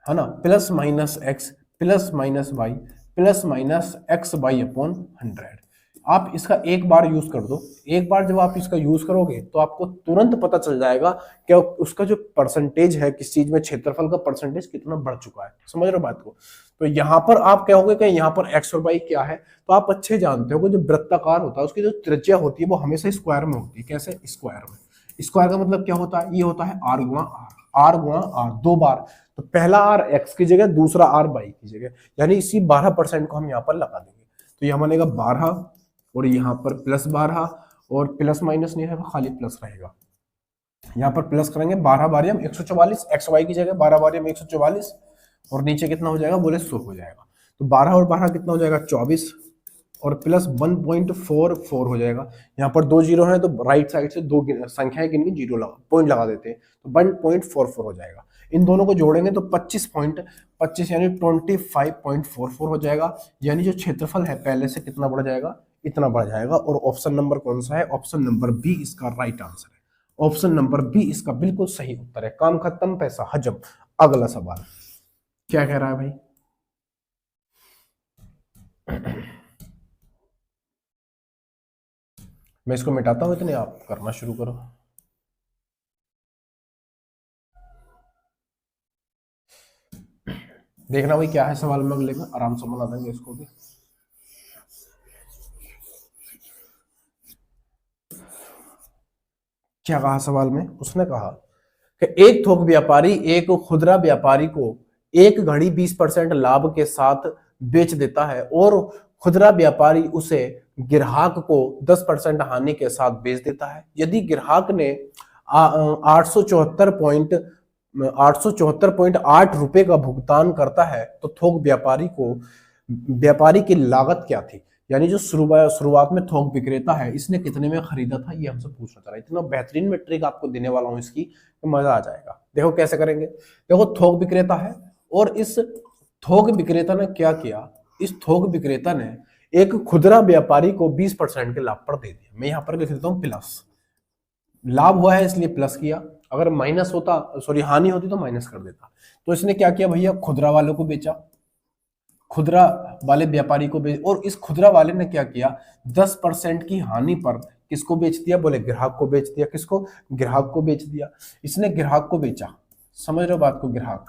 है ना, plus minus x plus minus y plus minus x y upon 100, आप इसका एक बार यूज कर दो। एक बार जब आप इसका यूज करोगे तो आपको तुरंत पता चल जाएगा कि उसका जो परसेंटेज है किस चीज में, क्षेत्रफल का परसेंटेज कितना बढ़ चुका है। समझ रहे हो बात को? तो यहाँ पर आप कहोगे कि यहाँ पर एक्स और वाई क्या है, तो आप अच्छे जानते हो कि जो वृत्ताकार होता है उसकी जो त्रिज्या होती है वो हमेशा स्क्वायर में होती है। कैसे? स्क्वायर में। स्क्वायर का मतलब क्या होता है? ये होता है आर गुणा आर, आर गुणा आर, दो बार। तो पहला आर एक्स की जगह, दूसरा आर वाई की जगह, यानी इसी 12% को हम यहाँ पर लगा देंगे। तो यह बनेगा 12 और यहाँ पर प्लस 12, और प्लस माइनस नहीं रहेगा, खाली प्लस रहेगा। यहाँ पर प्लस करेंगे 12 बार 144, एक्स वाई की जगह 12 बार 144, और नीचे कितना हो जाएगा? बोले 100 हो जाएगा। तो 12 और 12 कितना हो जाएगा? 24, और प्लस 1.44 हो जाएगा। यहाँ पर दो जीरो है तो राइट साइड से दो संख्याएं गिन के जीरो लगा, पॉइंट लगा देते हैं, तो 1.44 हो जाएगा। इन दोनों को जोड़ेंगे तो 25 यानी 25.44 हो जाएगा। यानी जो क्षेत्रफल है पहले से कितना बढ़ जाएगा? इतना बढ़ जाएगा। और ऑप्शन नंबर कौन सा है? ऑप्शन नंबर बी इसका राइट आंसर है। ऑप्शन नंबर बी इसका बिल्कुल सही उत्तर है। काम खत्म, पैसा हजम। अगला सवाल क्या कह रहा है भाई? मैं इसको मिटाता हूं, इतने आप करना शुरू करो। देखना भाई क्या है सवाल में, अगले में आराम से बना देंगे इसको भी। क्या कहा सवाल में? उसने कहा कि एक थोक व्यापारी एक खुदरा व्यापारी को एक घड़ी 20% लाभ के साथ बेच देता है, और खुदरा व्यापारी उसे ग्राहक को 10% हानि के साथ बेच देता है। यदि ग्राहक ने 874.8 रुपए का भुगतान करता है तो थोक व्यापारी की लागत क्या थी? यानी जो शुरुआत में थोक विक्रेता है इसने कितने में खरीदा था, ये हमसे पूछना चाह रहा है। इतना बेहतरीन मैं ट्रिक आपको देने वाला हूं इसकी, तो मजा आ जाएगा। देखो कैसे करेंगे। देखो थोक विक्रेता है, और इस थोक विक्रेता ने क्या किया? इस थोक विक्रेता ने एक खुदरा व्यापारी को 20% के लाभ पर दे दिया। मैं यहाँ पर लिख देता हूँ प्लस, लाभ हुआ है इसलिए प्लस किया, अगर माइनस होता, सॉरी हानि होती तो माइनस कर देता। तो इसने क्या किया भैया? खुदरा वालों को बेचा, खुदरा वाले व्यापारी को बेच, और इस खुदरा वाले ने क्या किया? 10% की हानि पर किसको बेच दिया? बोले ग्राहक को बेच दिया। किसको? ग्राहक को बेच दिया। इसने ग्राहक को बेचा, समझ रहे हो बात को? ग्राहक,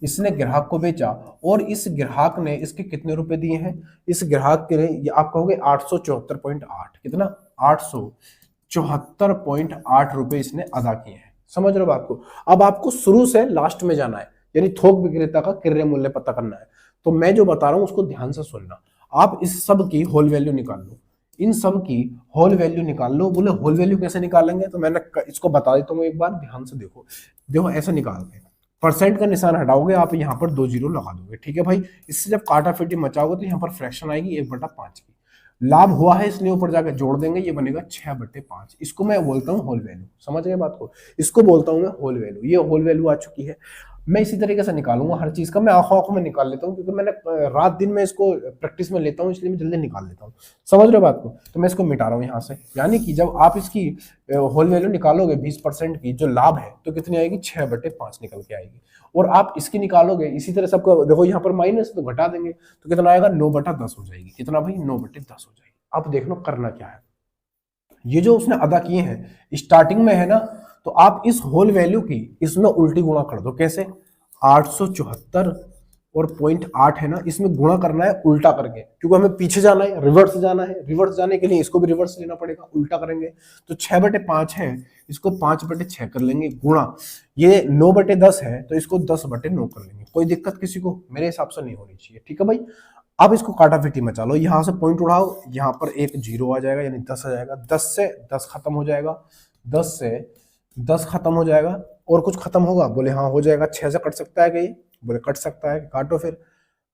इसने ग्राहक को बेचा, और इस ग्राहक ने इसके कितने रुपए दिए हैं? इस ग्राहक के लिए आप कहोगे 874.8, कितना? 874.8 रुपए इसने अदा किए हैं। समझ रहे हो बात को? अब आपको शुरू से लास्ट में जाना है, यानी थोक विक्रेता का क्रय मूल्य पता करना है। तो मैं जो बता रहा हूं उसको ध्यान से सुनना। आप इस सब की होल वैल्यू निकाल लो, इन सब की होल वैल्यू निकाल लो। बोले होल वैल्यू कैसे निकालेंगे? तो मैंने इसको बता देता हूँ एक बार, ध्यान से देखो। देखो ऐसे निकालते हैं, परसेंट का निशान हटाओगे, आप यहाँ पर 2 जीरो लगा दोगे, ठीक है भाई। इससे जब काटाफिटी मचाओगे तो यहाँ पर फ्रैक्शन आएगी 1/5 की। लाभ हुआ है इसलिए ऊपर जाकर जोड़ देंगे, ये बनेगा 6/5। इसको मैं बोलता हूँ होल वैल्यू। समझ गए बात को? इसको बोलता हूँ मैं होल वैल्यू। ये होल वैल्यू आ चुकी है। मैं इसी तरीके से निकालूंगा हर चीज का, मैं आंखों आंखों में निकाल लेता हूँ, क्योंकि मैंने रात दिन में इसको प्रैक्टिस में लेता हूँ, इसलिए मैं जल्दी निकाल लेता हूँ। समझ रहे हो बात को? तो मैं इसको मिटा रहा हूँ यहाँ से। यानी कि जब आप इसकी होल वैल्यू निकालोगे 20% की जो लाभ है, तो कितनी आएगी? 6/5 निकल के आएगी। और आप इसकी निकालोगे इसी तरह सबको, देखो यहाँ पर माइनस तो घटा देंगे, तो कितना आएगा? 9/10 हो जाएगी। कितना भाई? 9/10 हो जाएगी। अब देख लो करना क्या है। ये जो उसने अदा किए हैं स्टार्टिंग में है ना, तो आप इस होल वैल्यू की इसमें उल्टी गुणा कर दो। कैसे? 874 और 0.8 है ना, इसमें गुणा करना है उल्टा करके, क्योंकि हमें पीछे जाना है, रिवर्स जाना है। रिवर्स जाने के लिए इसको भी रिवर्स लेना पड़ेगा, उल्टा करेंगे। तो 6/5 है, इसको 5/6 कर लेंगे गुणा, ये 9/10 है तो इसको 10/9 कर लेंगे। कोई दिक्कत किसी को? मेरे हिसाब से नहीं होनी चाहिए, ठीक है भाई। अब इसको काटाफिटी मचा लो, यहां से पॉइंट उड़ाओ, यहाँ पर एक जीरो आ जाएगा, यानी 10 आ जाएगा। 10 से 10 खत्म हो जाएगा, 10 से 10 खत्म हो जाएगा। और कुछ खत्म होगा? बोले हाँ हो जाएगा। 6 से कट सकता है कि? बोले कट सकता है। काटो फिर।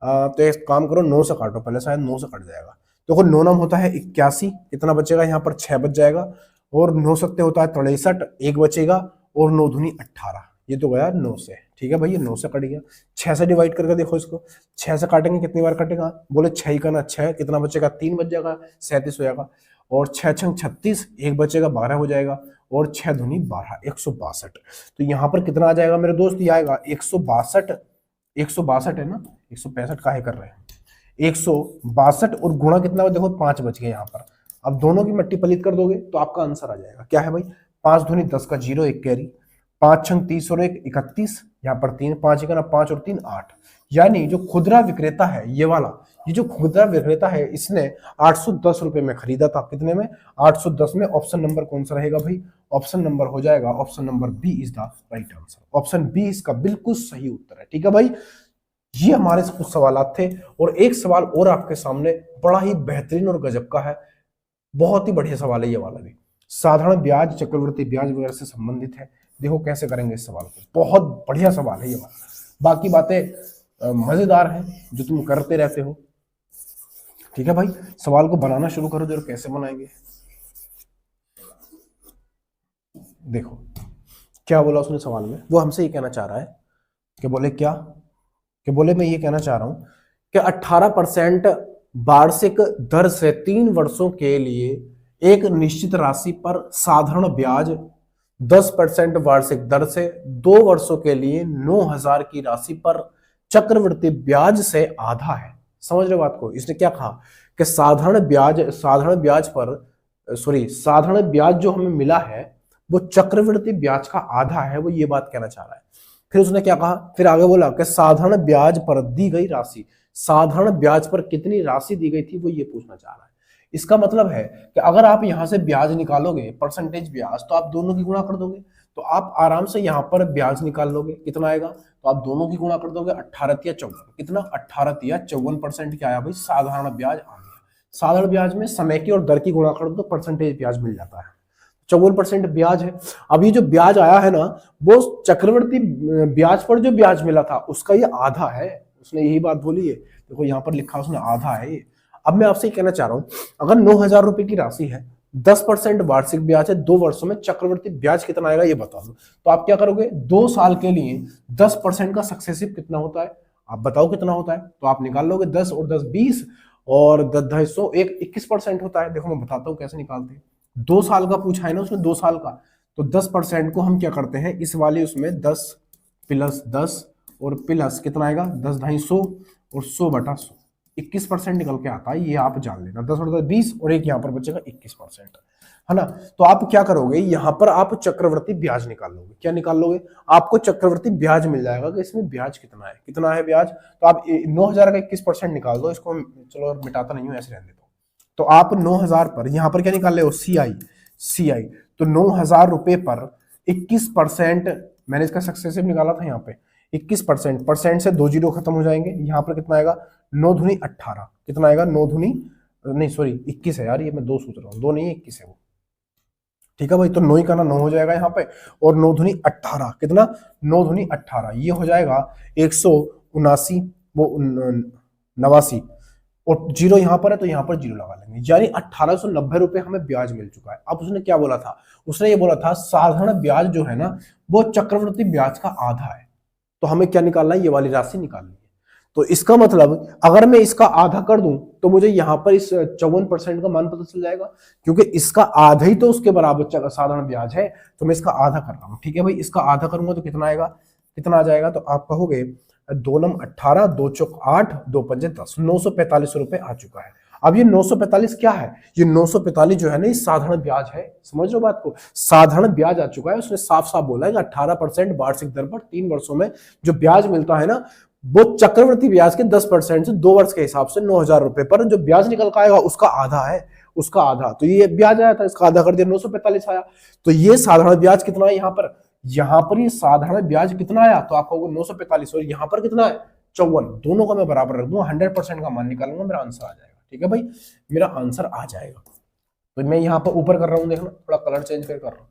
तो एक काम करो, 9 से काटो पहले, शायद 9 से कट जाएगा। देखो 9 नाम होता है 81, कितना बचेगा? यहाँ पर 6 बच जाएगा। और 9 सत्ते होता है 63, एक बचेगा। और 9 दूनी 18, ये तो गया 9 से, ठीक है भाई, ये 9 से कट गया। 6 से डिवाइड करके देखो इसको, 6 से काटेंगे कितनी बार कटेगा? बोले 6 ही का ना 6, कितना बचेगा? 3 बच जाएगा, 37 हो जाएगा। और 6 छंग 36, एक बचेगा, 12 हो जाएगा। और 6 दूनी 12, 162। तो यहाँ पर कितना आ जाएगा मेरे दोस्त? ये आएगा 162, 162 है ना, 165 काहे कर रहे हैं? 162 और गुणा कितना? देखो 5 बच गए यहाँ पर, अब दोनों की मल्टीप्लिकेट कर दोगे तो आपका आंसर आ जाएगा। क्या है भाई, 5 दूनी 10 का 0 एक कैरी, 5 छंग 30 और 1 31, यहाँ पर 3, 5 एक 5 और 3 8। यानी जो खुदरा विक्रेता है ये वाला, ये जो खुदरा विक्रेता है इसने 810 रुपए में खरीदा था। कितने में, 810 में। ऑप्शन नंबर कौन सा रहेगा भाई, ऑप्शन नंबर हो जाएगा, option number B is the right answer. Option B इसका बिल्कुल सही उत्तर है। ठीक है भाई, ये हमारे कुछ सवाल थे। और एक सवाल और आपके सामने बड़ा ही बेहतरीन और गजब का है, बहुत ही बढ़िया सवाल है ये वाला भी। साधारण ब्याज चक्रवृद्धि ब्याज वगैरह से संबंधित है। देखो कैसे करेंगे इस सवाल को, बहुत बढ़िया सवाल है ये वाला। बाकी बातें मजेदार हैं जो तुम करते रहते हो। ठीक है भाई, सवाल को बनाना शुरू करो जरा, कैसे बनाएंगे। देखो क्या बोला उसने सवाल में, वो हमसे ये कहना चाह रहा है कि बोले क्या, कि बोले मैं ये कहना चाह रहा हूं कि 18% वार्षिक दर से 3 वर्षों के लिए एक निश्चित राशि पर साधारण ब्याज 10% वार्षिक दर से 2 वर्षों के लिए 9,000 की राशि पर चक्रवृद्धि ब्याज से आधा है। समझ रहे बात को, इसने क्या कहा कि साधारण ब्याज पर साधारण ब्याज जो हमें मिला है वो चक्रवृद्धि ब्याज का आधा है, वो ये बात कहना चाह रहा है। फिर उसने क्या कहा, फिर आगे बोला कि साधारण ब्याज पर दी गई राशि, साधारण ब्याज पर कितनी राशि दी गई थी वो ये पूछना चाह रहा है। इसका मतलब है कि अगर आप यहां से ब्याज निकालोगे, परसेंटेज ब्याज, तो आप दोनों की गुणा कर दोगे, तो आप आराम से यहां पर ब्याज निकाल लोगे। कितना आएगा, तो आप दोनों की गुणा कर दोगे, 18 या 54। कितना, 18 या 54% क्या आया भाई, साधारण ब्याज आ गया। साधारण ब्याज में समय की और दर की गुणा कर दो, परसेंटेज ब्याज मिल जाता है। 54% ब्याज है। अब ये जो ब्याज आया है ना, वो चक्रवृद्धि ब्याज पर जो ब्याज मिला था उसका ये आधा है। उसने यही बात बोली है, देखो यहाँ पर लिखा उसने आधा है ये। अब मैं आपसे कहना चाह रहा हूं, अगर 9,000 रुपए की राशि है, 10% वार्षिक ब्याज है, 2 वर्षों में चक्रवृद्धि ब्याज कितना आएगा ये बता दो, तो आप क्या करोगे, 2 साल के लिए 10% का सक्सेसिव कितना होता है, आप बताओ कितना होता है, तो आप निकाल लोगे 10 और 10 20 और 10 250 21% होता है। देखो मैं बताता हूँ कैसे निकालते हैं। 2 साल का पूछा है ना उसने, 2 साल का, तो 10% को हम क्या करते हैं, इस वाले उसमें 10 प्लस 10 और प्लस कितना आएगा, 10 250 और 100/100, 21% निकल के आता है। ये आप जान लेना, 10 और 10 20 और एक यहाँ पर बचेगा 21%, है ना। तो आप क्या करोगे, यहाँ पर आप चक्रवृद्धि ब्याज निकाल लोगे। क्या निकाल लोगे, आपको चक्रवृद्धि ब्याज मिल जाएगा कि इसमें ब्याज कितना है, कितना है ब्याज, तो आप 9,000 का 21% निकाल दो। इसको चलो मिटाता नहीं हूँ, ऐसे रहने दो। तो आप 9,000 पर यहाँ पर क्या निकाल रहे हो, CI, तो 9,000 रुपए पर 21%, मैंने इसका सक्सेसिव निकाला था यहाँ पे 21%, परसेंट से 2 जीरो खत्म हो जाएंगे। यहाँ पर कितना आएगा, 9 दूनी 18, कितना आएगा, 9 दूनी नहीं सॉरी 21 है यार, ये मैं 2 सोच रहा हूँ, 2 नहीं 21 है वो। ठीक है भाई, तो 9 का ना 9 हो जाएगा यहाँ पे, और 9 दूनी 18, कितना, 9 दूनी 18, ये हो जाएगा 179, वो 89, और जीरो यहाँ पर है तो यहाँ पर जीरो लगा लेंगे, यानी 1890 रुपए हमें ब्याज मिल चुका है। अब उसने क्या बोला था, उसने ये बोला था साधारण ब्याज जो है ना वो चक्रवृद्धि ब्याज का आधा है, तो हमें क्या निकालना है, ये वाली राशि निकालनी है। तो इसका मतलब अगर मैं इसका आधा कर दूं तो मुझे यहाँ पर इस 54% का मान पता चल जाएगा, क्योंकि इसका आधा ही तो उसके बराबर साधारण ब्याज है, तो मैं इसका आधा कर रहा हूँ। ठीक है भाई, इसका आधा करूंगा तो कितना आएगा, कितना आ जाएगा, तो आप कहोगे 2 नम 18, 2 चौक 8, 2 पंजे 10, 945 रुपए आ चुका है। अब ये 945 क्या है, ये 945 जो है ना, ये साधारण ब्याज है। समझ लो बात को, साधारण ब्याज आ चुका है। उसने साफ साफ बोला है कि 18% वार्षिक दर पर 3 वर्षों में जो ब्याज मिलता है ना, वो चक्रवृद्धि ब्याज के 10% से 2 वर्ष के हिसाब से 9,000 रुपए पर जो ब्याज निकल का आएगा उसका आधा है, उसका आधा। तो ये ब्याज आया था, इसका आधा कर दिया, 945 आया। तो ये साधारण ब्याज कितना है, यहाँ पर ये साधारण ब्याज कितना आया, तो आप कहोगे 945, और यहाँ पर कितना है, 54। दोनों का मैं बराबर रख दूंगा, 100% का मान निकालूंगा, मेरा आंसर आ जाएगा। ठीक है भाई, मेरा आंसर आ जाएगा। तो मैं यहाँ पर ऊपर कर रहा हूँ, देखना थोड़ा कलर चेंज कर रहा हूँ।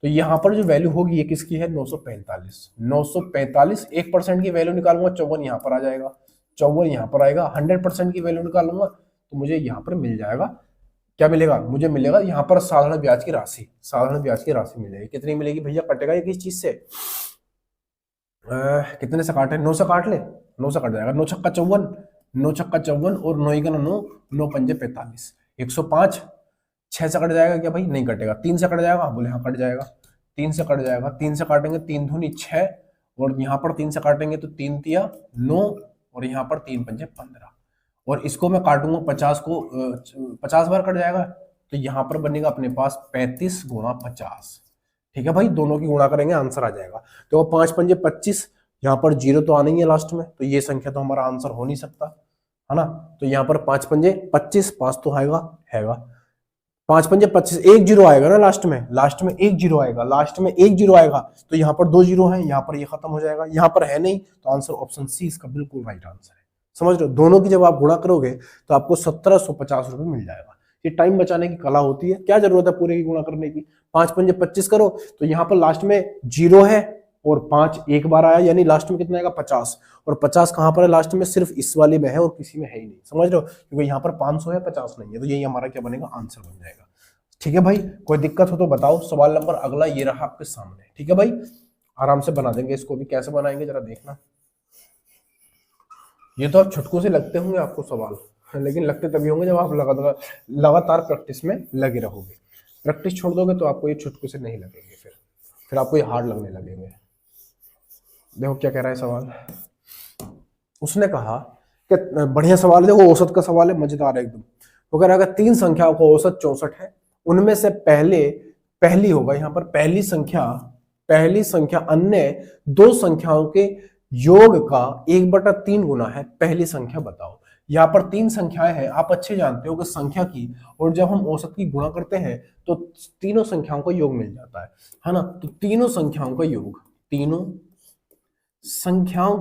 तो यहाँ पर जो वैल्यू होगी ये किसकी है, 945, 1% की वैल्यू निकालूंगा, 54 यहाँ पर आ जाएगा, 54 यहाँ पर आएगा। 100% की वैल्यू निकालूंगा तो मुझे यहाँ पर मिल जाएगा, क्या मिलेगा, मुझे मिलेगा यहाँ पर साधारण ब्याज की राशि, साधारण ब्याज की राशि मिल जाएगी। कितनी मिलेगी भैया, कटेगा ये किस चीज से, कितने से काटे, 9 से काट ले, 9 से कट जाएगा, 9 छक्का 54, 9 छक्का 54 और 9 का 9, 9 पंजे 45, 105। 6 से कट जाएगा क्या भाई, नहीं कटेगा। 3 से कट जाएगा, बोले हाँ कट जाएगा, 3 से कट जाएगा। 3 से काटेंगे, 3 दूनी 6, और यहाँ पर 3 से काटेंगे तो 3 तिया 9, और यहाँ पर 3 पंजे 15, और इसको मैं काटूंगा 50 को, 50 बार कट जाएगा, तो यहाँ पर बनेगा अपने पास 35 गुणा 50। ठीक है भाई, दोनों की गुणा करेंगे आंसर आ जाएगा। तो 5 पंजे 25, यहाँ पर जीरो तो आना ही है लास्ट में, तो ये संख्या तो हमारा आंसर हो नहीं सकता, है ना। तो यहाँ पर 5 पंजे 25, 5 तो आएगा, 5 पंजे 25, एक जीरो आएगा ना लास्ट में एक जीरो आएगा, लास्ट में एक जीरो आएगा, तो यहाँ पर 2 जीरो है, यहाँ पर ये खत्म हो जाएगा, यहाँ पर है नहीं, तो आंसर ऑप्शन सी इसका बिल्कुल राइट आंसर है। समझ रहे हो, दोनों की जब आप गुणा करोगे तो आपको 1750 रुपए मिल जाएगा। ये टाइम बचाने की कला होती है, क्या जरूरत है पूरे की गुणा करने की। 5 पंजे 25 करो, तो यहाँ पर लास्ट में जीरो है और 5 एक बार आया, यानी लास्ट में कितना आएगा 50, और 50 कहां पर है लास्ट में, सिर्फ इस वाले में है और किसी में है ही नहीं। समझ रहे हो, क्योंकि यहाँ पर 500 है 50 नहीं है, तो यही हमारा क्या बनेगा, आंसर बन जाएगा। ठीक है भाई, कोई दिक्कत हो तो बताओ। सवाल नंबर अगला ये रहा आपके सामने। ठीक है भाई, आराम से बना देंगे इसको भी। कैसे बनाएंगे जरा देखना। ये तो आप छुटकू से लगते होंगे आपको सवाल, लेकिन लगते तभी होंगे जब आप लगातार प्रैक्टिस में लगे रहोगे। प्रैक्टिस छोड़ दोगे तो आपको ये छुटकू से नहीं लगेंगे, फिर आपको ये हार्ड लगने लगेंगे। देखो क्या कह रहा है सवाल। उसने कहा कि बढ़िया सवाल है, देखो औसत का सवाल है, मजेदार है एकदम। वो कह रहा है 3 संख्याओं का औसत 64 है, उनमें से पहली होगा, यहाँ पर पहली संख्या अन्य 2 संख्याओं के योग का 1/3 गुना है, पहली संख्या बताओ। यहाँ पर 3 संख्याएं हैं, आप अच्छे जानते हो कि संख्या की और जब हम औसत की गुणा करते हैं तो तीनों संख्याओं का योग मिल जाता है ना। तो तीनों संख्याओं का योग, तीनों संख्याओं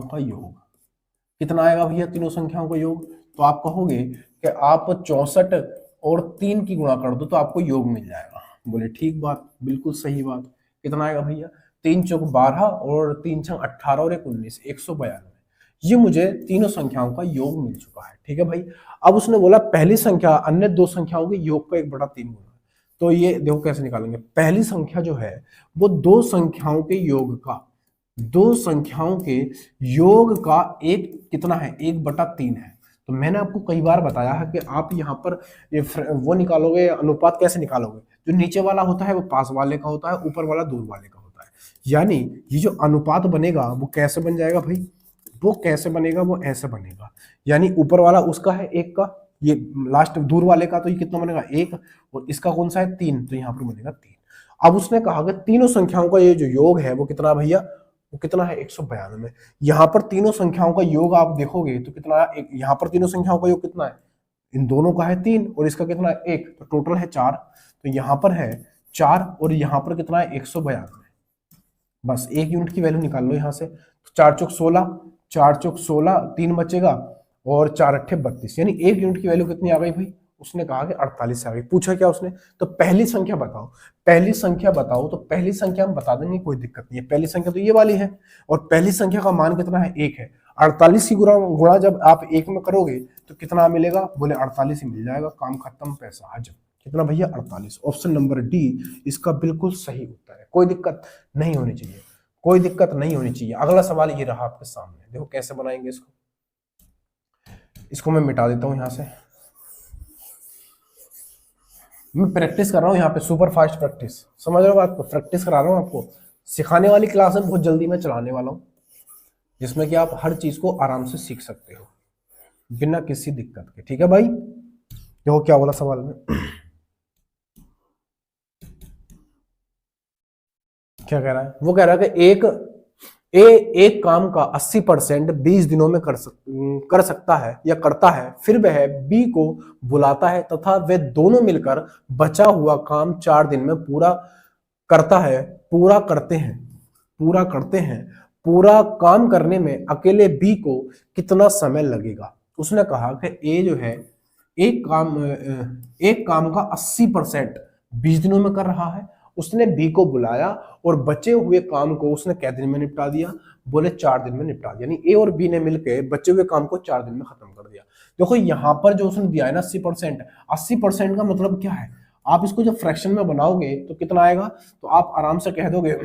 का योग कितना आएगा भैया, तीनों संख्याओं का योग। तो आप कहोगे कि आप 64 और 3 की गुणा कर दो तो आपको योग मिल जाएगा। बोले ठीक बात, बिल्कुल सही बात। कितना आएगा भैया, 3 चौक 12 और 3 छंग 18 और 1 19, 192। ये मुझे तीनों संख्याओं का योग मिल चुका है। ठीक है भाई, अब उसने बोला पहली संख्या अन्य 2 संख्याओं के योग का 1/3 गुना। तो ये देखो कैसे निकालेंगे। पहली संख्या जो है वो 2 संख्याओं के योग का एक कितना है, 1/3 है। तो मैंने आपको कई बार बताया है कि आप यहाँ पर ये वो निकालोगे, अनुपात कैसे निकालोगे, जो नीचे वाला होता है वो पास वाले का होता है, ऊपर वाला दूर वाले का होता है। यानी ये जो अनुपात बनेगा वो कैसे बन जाएगा भाई, वो कैसे बनेगा, वो ऐसे बनेगा। यानी ऊपर वाला उसका है 1 का, ये लास्ट दूर वाले का, तो ये कितना बनेगा 1, और इसका कौन सा है 3, तो यहाँ पर बनेगा 3। अब उसने कहा कि तीनों संख्याओं का ये जो योग है वो कितना भैया, वो कितना है 192। यहाँ पर तीनों संख्याओं का योग आप देखोगे तो कितना है, यहाँ पर तीनों संख्याओं का योग कितना है, इन दोनों का है 3 और इसका कितना है 1, तो टोटल है 4। तो यहाँ पर है 4 और यहाँ पर कितना है 192। बस 1 यूनिट की वैल्यू निकाल लो यहाँ से। 4 चौक 16, 3 बचेगा और 4 अट्ठे 32, यानी 1 यूनिट की वैल्यू कितनी आ गई भाई, उसने कहा कि 48 से आ गई। पूछा क्या उसने, तो पहली संख्या बताओ, तो पहली संख्या हम बता देंगे, कोई दिक्कत नहीं है। पहली संख्या तो ये वाली है और पहली संख्या का मान कितना है 1 है। 48 की गुणा जब आप 1 में करोगे तो कितना मिलेगा, बोले 48 ही मिल जाएगा, काम खत्म, पैसा हजम। कितना भैया 48। ऑप्शन नंबर डी इसका बिल्कुल सही उत्तर है। कोई दिक्कत नहीं होनी चाहिए, अगला सवाल ये रहा आपके सामने। देखो कैसे बनाएंगे इसको मैं मिटा देता हूं यहां से। मैं प्रैक्टिस कर रहा हूं यहाँ पे, सुपर फास्ट प्रैक्टिस, समझ रहे हो बात को, प्रैक्टिस करा रहा हूं आपको। सिखाने वाली क्लास में बहुत जल्दी मैं चलाने वाला हूं, जिसमें कि आप हर चीज को आराम से सीख सकते हो बिना किसी दिक्कत के। ठीक है भाई, देखो क्या बोला सवाल में, क्या कह रहा है। वो कह रहा है कि एक काम का 80% 20 दिनों में कर सकता है या करता है, फिर वह बी को बुलाता है तथा वे दोनों मिलकर बचा हुआ काम 4 दिन में पूरा करते हैं। पूरा काम करने में अकेले बी को कितना समय लगेगा। उसने कहा कि ए जो है एक काम का 80% 20 दिनों में कर रहा है, उसने बी को बुलाया और बचे हुए काम को उसने कै दिन में निपटा दिया, बोले 4 दिन में निपटा दिया। यानी ए और बी ने मिलकर बचे हुए काम को 4 दिन में खत्म कर दिया। देखो यहाँ पर जो उसने दिया है ना 80% का मतलब क्या है, आप इसको जब फ्रैक्शन में बनाओगे तो कितना आएगा, तो आप आराम से कह दोगे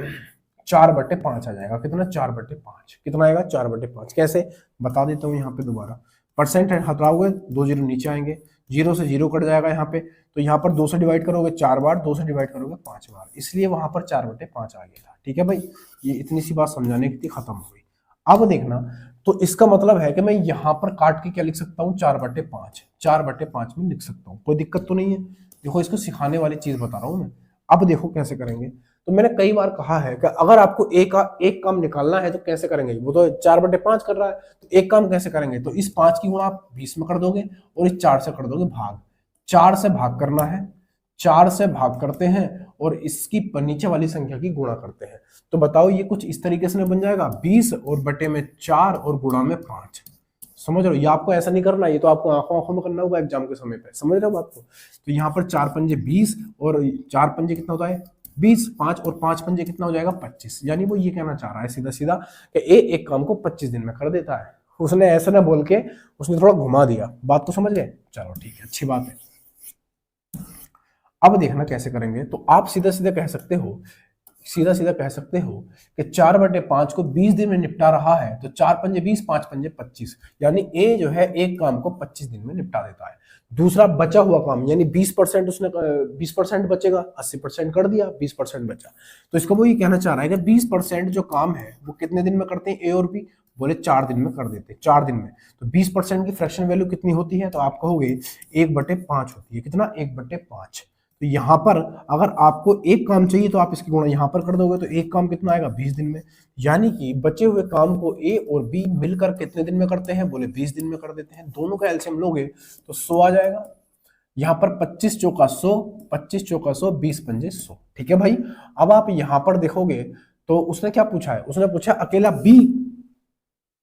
4/5 आ जाएगा। कितना 4/5, कितना आएगा 4/5। कैसे बता देता हूँ यहाँ पे दोबारा, परसेंट हटाओगे 2 जीरो नीचे आएंगे, 0 से 0 कट जाएगा यहाँ पे, तो यहाँ पर 2 से डिवाइड करोगे 4 बार, 2 से डिवाइड करोगे 5 बार, इसलिए वहां पर 4/5 आ गया था। ठीक है भाई, ये इतनी सी बात समझाने की थी, खत्म हो गई। अब देखना तो इसका मतलब है कि मैं यहां पर काट के क्या लिख सकता हूँ, 4/5, 4/5 में लिख सकता हूँ, कोई दिक्कत तो नहीं है। देखो इसको सिखाने वाली चीज बता रहा हूं मैं। अब देखो कैसे करेंगे। तो मैंने कई बार कहा है कि अगर आपको एक काम निकालना है तो कैसे करेंगे, वो तो 4/5 कर रहा है, तो एक काम कैसे करेंगे, तो इस 5 की गुणा आप 20 में कर दोगे और इस 4 से कर दोगे भाग। 4 से भाग करना है, 4 से भाग करते हैं और इसकी नीचे वाली संख्या की गुणा करते हैं। तो बताओ ये कुछ इस तरीके से बन जाएगा, 20 और बटे में 4 और गुणा में 5। समझ रहे हो, ये आपको ऐसा नहीं करना, ये तो आपको आंखों आंखों में करना होगा एग्जाम के समय पे। समझ रहे हो बात को। तो यहाँ पर 4 पंजे 20 और 4 पंजे कितना होता है 20, 5 और 5 पंजे कितना हो जाएगा 25। यानी वो ये कहना चाह रहा है सीधा सीधा कि एक काम को 25 दिन में कर देता है। उसने ऐसा ना बोल के उसने थोड़ा घुमा दिया, बात तो समझ गए। चलो ठीक है, अच्छी बात है। अब देखना कैसे करेंगे। तो आप सीधा सीधा कह सकते हो, सीधा सीधा कह सकते हो कि 4/5 को 20 दिन में निपटा रहा है, तो 4 पंजे 20, 5 पंजे 25, यानी ए जो है एक काम को 25 दिन में निपटा देता है। दूसरा बचा हुआ काम, यानी 20% उसने 20% बचेगा, 80% कर दिया, 20% बचा। तो इसको वो ये कहना चाह रहा है कि 20% जो काम है वो कितने दिन में करते हैं ए और बी, बोले 4 दिन में कर देते हैं, 4 दिन में। तो 20% की फ्रैक्शन वैल्यू कितनी होती है, तो आप कहोगे 1/5 होती है। कितना, 1/5। तो यहां पर अगर आपको एक काम चाहिए तो आप इसकी गुणा यहां पर कर दोगे, तो एक काम कितना आएगा 20 दिन में। यानी कि बचे हुए काम को ए और बी मिलकर कितने दिन में करते हैं, बोले 20 दिन में कर देते हैं। दोनों का एलसीएम लोगे तो 100 आ जाएगा। यहां पर 25 चौका 100, 25 चौका 100, 20 पंजे 100। ठीक है भाई। अब आप यहां पर देखोगे तो उसने क्या पूछा है, उसने पूछा अकेला बी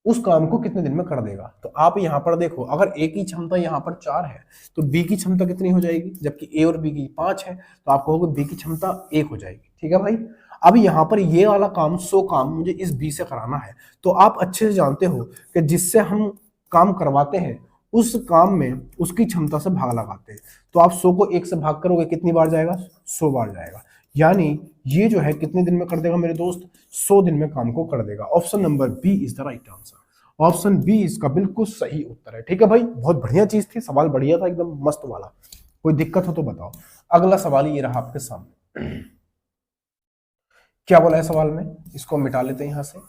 उस काम को कितने दिन में कर देगा। तो आप यहां पर देखो, अगर ए की क्षमता यहां पर 4 है तो बी की क्षमता कितनी हो जाएगी, जबकि ए और बी की 5 है, तो आप कहोगे बी की क्षमता 1 हो जाएगी। ठीक है भाई। अब यहां पर ये वाला काम 100 काम मुझे इस बी से कराना है, तो आप अच्छे से जानते हो कि जिससे हम काम करवाते हैं उस काम में उसकी क्षमता से भाग लगाते हैं। तो आप 100 को 1 से भाग करोगे कितनी बार जाएगा, 100 बार जाएगा। यानी ये जो है कितने दिन में कर देगा मेरे दोस्त, 100 दिन में काम को कर देगा। Option number B is the right answer. Option B इसका बिल्कुल सही उत्तर है। ठीक है भाई, बहुत बढ़िया चीज थी, सवाल बढ़िया था, एकदम मस्त वाला। कोई दिक्कत हो तो बताओ। अगला सवाल ये रहा आपके सामने। क्या बोला है सवाल में, इसको मिटा लेते हैं यहां से,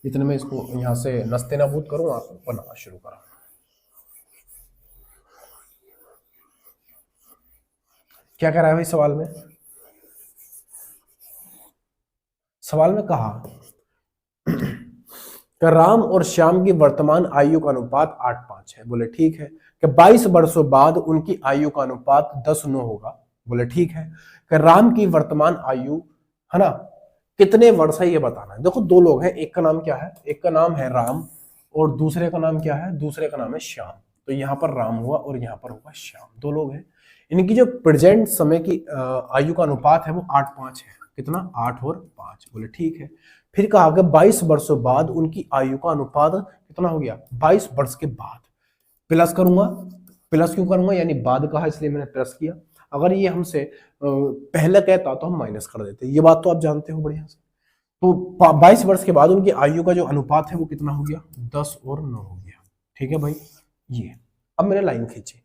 इतने में इसको यहां से नस्ते नाबूद करूं, आप बनाना शुरू करो। क्या कह रहा है भाई सवाल में, सवाल में कहा कि राम और श्याम की वर्तमान आयु का अनुपात 8:5 है। बोले ठीक है। कि 22 वर्षों बाद उनकी आयु का अनुपात 10:9 होगा। बोले ठीक है। कि राम की वर्तमान आयु है ना कितने वर्ष है ये बताना है। देखो दो लोग हैं, एक का नाम क्या है, एक का नाम है राम और दूसरे का नाम क्या है, दूसरे का नाम है श्याम। तो यहाँ पर राम हुआ और यहाँ पर होगा श्याम, दो लोग हैं। इनकी जो प्रेजेंट समय की आयु का अनुपात है वो 8:5 है। कितना, 8 और 5। बोले ठीक है। फिर कहा कि 22 वर्षों बाद उनकी आयु का अनुपात कितना हो गया, 22 वर्ष के बाद। प्लस करूंगा, प्लस क्यों करूंगा, यानी बाद कहा इसलिए मैंने प्लस किया। अगर ये हमसे पहले कहता तो हम माइनस कर देते, ये बात तो आप जानते हो बढ़िया से। तो 22 वर्ष के बाद उनकी आयु का जो अनुपात है वो कितना हो गया, 10 और 9 हो गया। ठीक है भाई। ये अब मैंने लाइन खींची।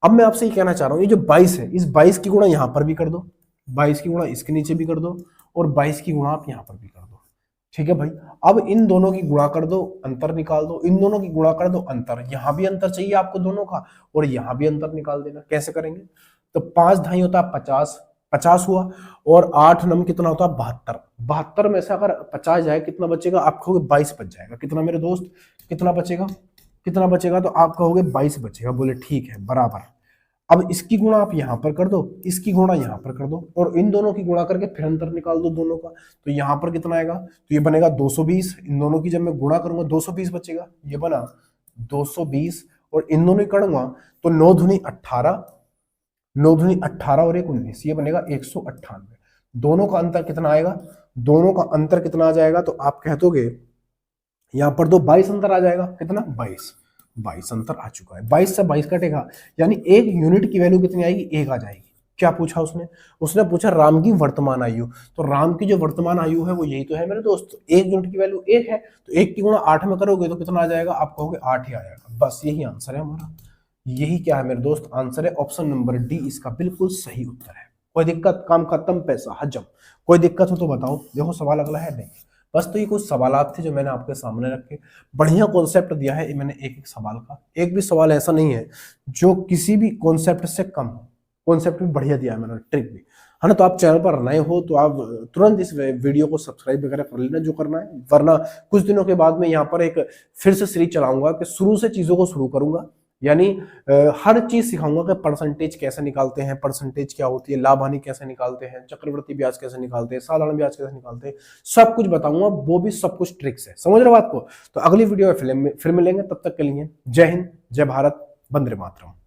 अब मैं आपसे ये कहना चाह रहा हूँ, ये जो 22 है इस 22 की गुणा यहां पर भी कर दो, 22 की गुणा इसके नीचे भी कर दो और 22 की गुणा आप यहां पर भी कर दो। ठीक है भाई। अब इन दोनों की गुणा कर दो, अंतर निकाल दो, इन दोनों की गुणा कर दो, अंतर, यहां भी अंतर चाहिए आपको दोनों का और यहां भी अंतर निकाल देना। कैसे करेंगे, तो 5 ढाई होता है 50, 50 हुआ और 8 नम कितना होता है 72, 72 में से अगर 50 जाए कितना बचेगा, आप कहोगे 22 बच जाएगा। कितना मेरे दोस्त, कितना बचेगा, कितना बचेगा, तो आप कहोगे 22 बचेगा। बोले ठीक है, बराबर। अब इसकी गुणा आप यहां पर कर दो, इसकी गुणा यहां पर कर दो और इन दोनों की गुणा करके फिर अंतर निकाल दो दोनों का। तो यहां पर कितना आएगा, तो ये बनेगा 220। इन दोनों की जब मैं गुणा करूंगा 220 बचेगा, ये बना 220 और इन दोनों की करूंगा तो 9 दूनी 18, 9 दूनी 18 और 1 19, ये बनेगा 198। दोनों का अंतर कितना आएगा, दोनों का अंतर कितना आ जाएगा, तो आप कह दोगे यहां पर 22 अंतर आ जाएगा। कितना, 22 अंतर आ चुका है। 22 से 22 कटेगा, यानी एक यूनिट की वैल्यू कितनी आएगी, 1 आ जाएगी। क्या पूछा उसने, उसने पूछा राम की वर्तमान आयु। तो राम की जो वर्तमान आयु है वो यही तो है मेरे दोस्त, 1 यूनिट की वैल्यू 1 है, तो 1 की गुणा 8 में करोगे तो कितना आ जाएगा, आप कहोगे 8 ही आ जाएगा। बस यही आंसर है हमारा। यही क्या है मेरे दोस्त, आंसर है। ऑप्शन नंबर डी इसका बिल्कुल सही उत्तर है। कोई दिक्कत, काम खत्म, पैसा हजम। कोई दिक्कत हो तो बताओ। देखो सवाल अगला है, नहीं बस तो ये कुछ सवालात थे जो मैंने आपके सामने रखे, बढ़िया कॉन्सेप्ट दिया है मैंने एक एक सवाल का, एक भी सवाल ऐसा नहीं है जो किसी भी कॉन्सेप्ट से कम हो, कॉन्सेप्ट भी बढ़िया दिया है मैंने, ट्रिक भी, है ना। तो आप चैनल पर नए हो तो आप तुरंत इस वीडियो को सब्सक्राइब वगैरह कर लेना जो करना है, वरना कुछ दिनों के बाद मैं यहाँ पर एक फिर से सीरीज चलाऊंगा कि शुरू से चीजों को शुरू करूंगा, यानी हर चीज सिखाऊंगा कि परसेंटेज कैसे निकालते हैं, परसेंटेज क्या होती है, लाभ हानि कैसे निकालते हैं, चक्रवृद्धि ब्याज कैसे निकालते हैं, साधारण ब्याज कैसे निकालते हैं, सब कुछ बताऊंगा, वो भी सब कुछ ट्रिक्स है, समझ रहे हो बात को। तो अगली वीडियो में फिर मिलेंगे, तब तक के लिए जय हिंद, जय भारत, वंदे मातरम।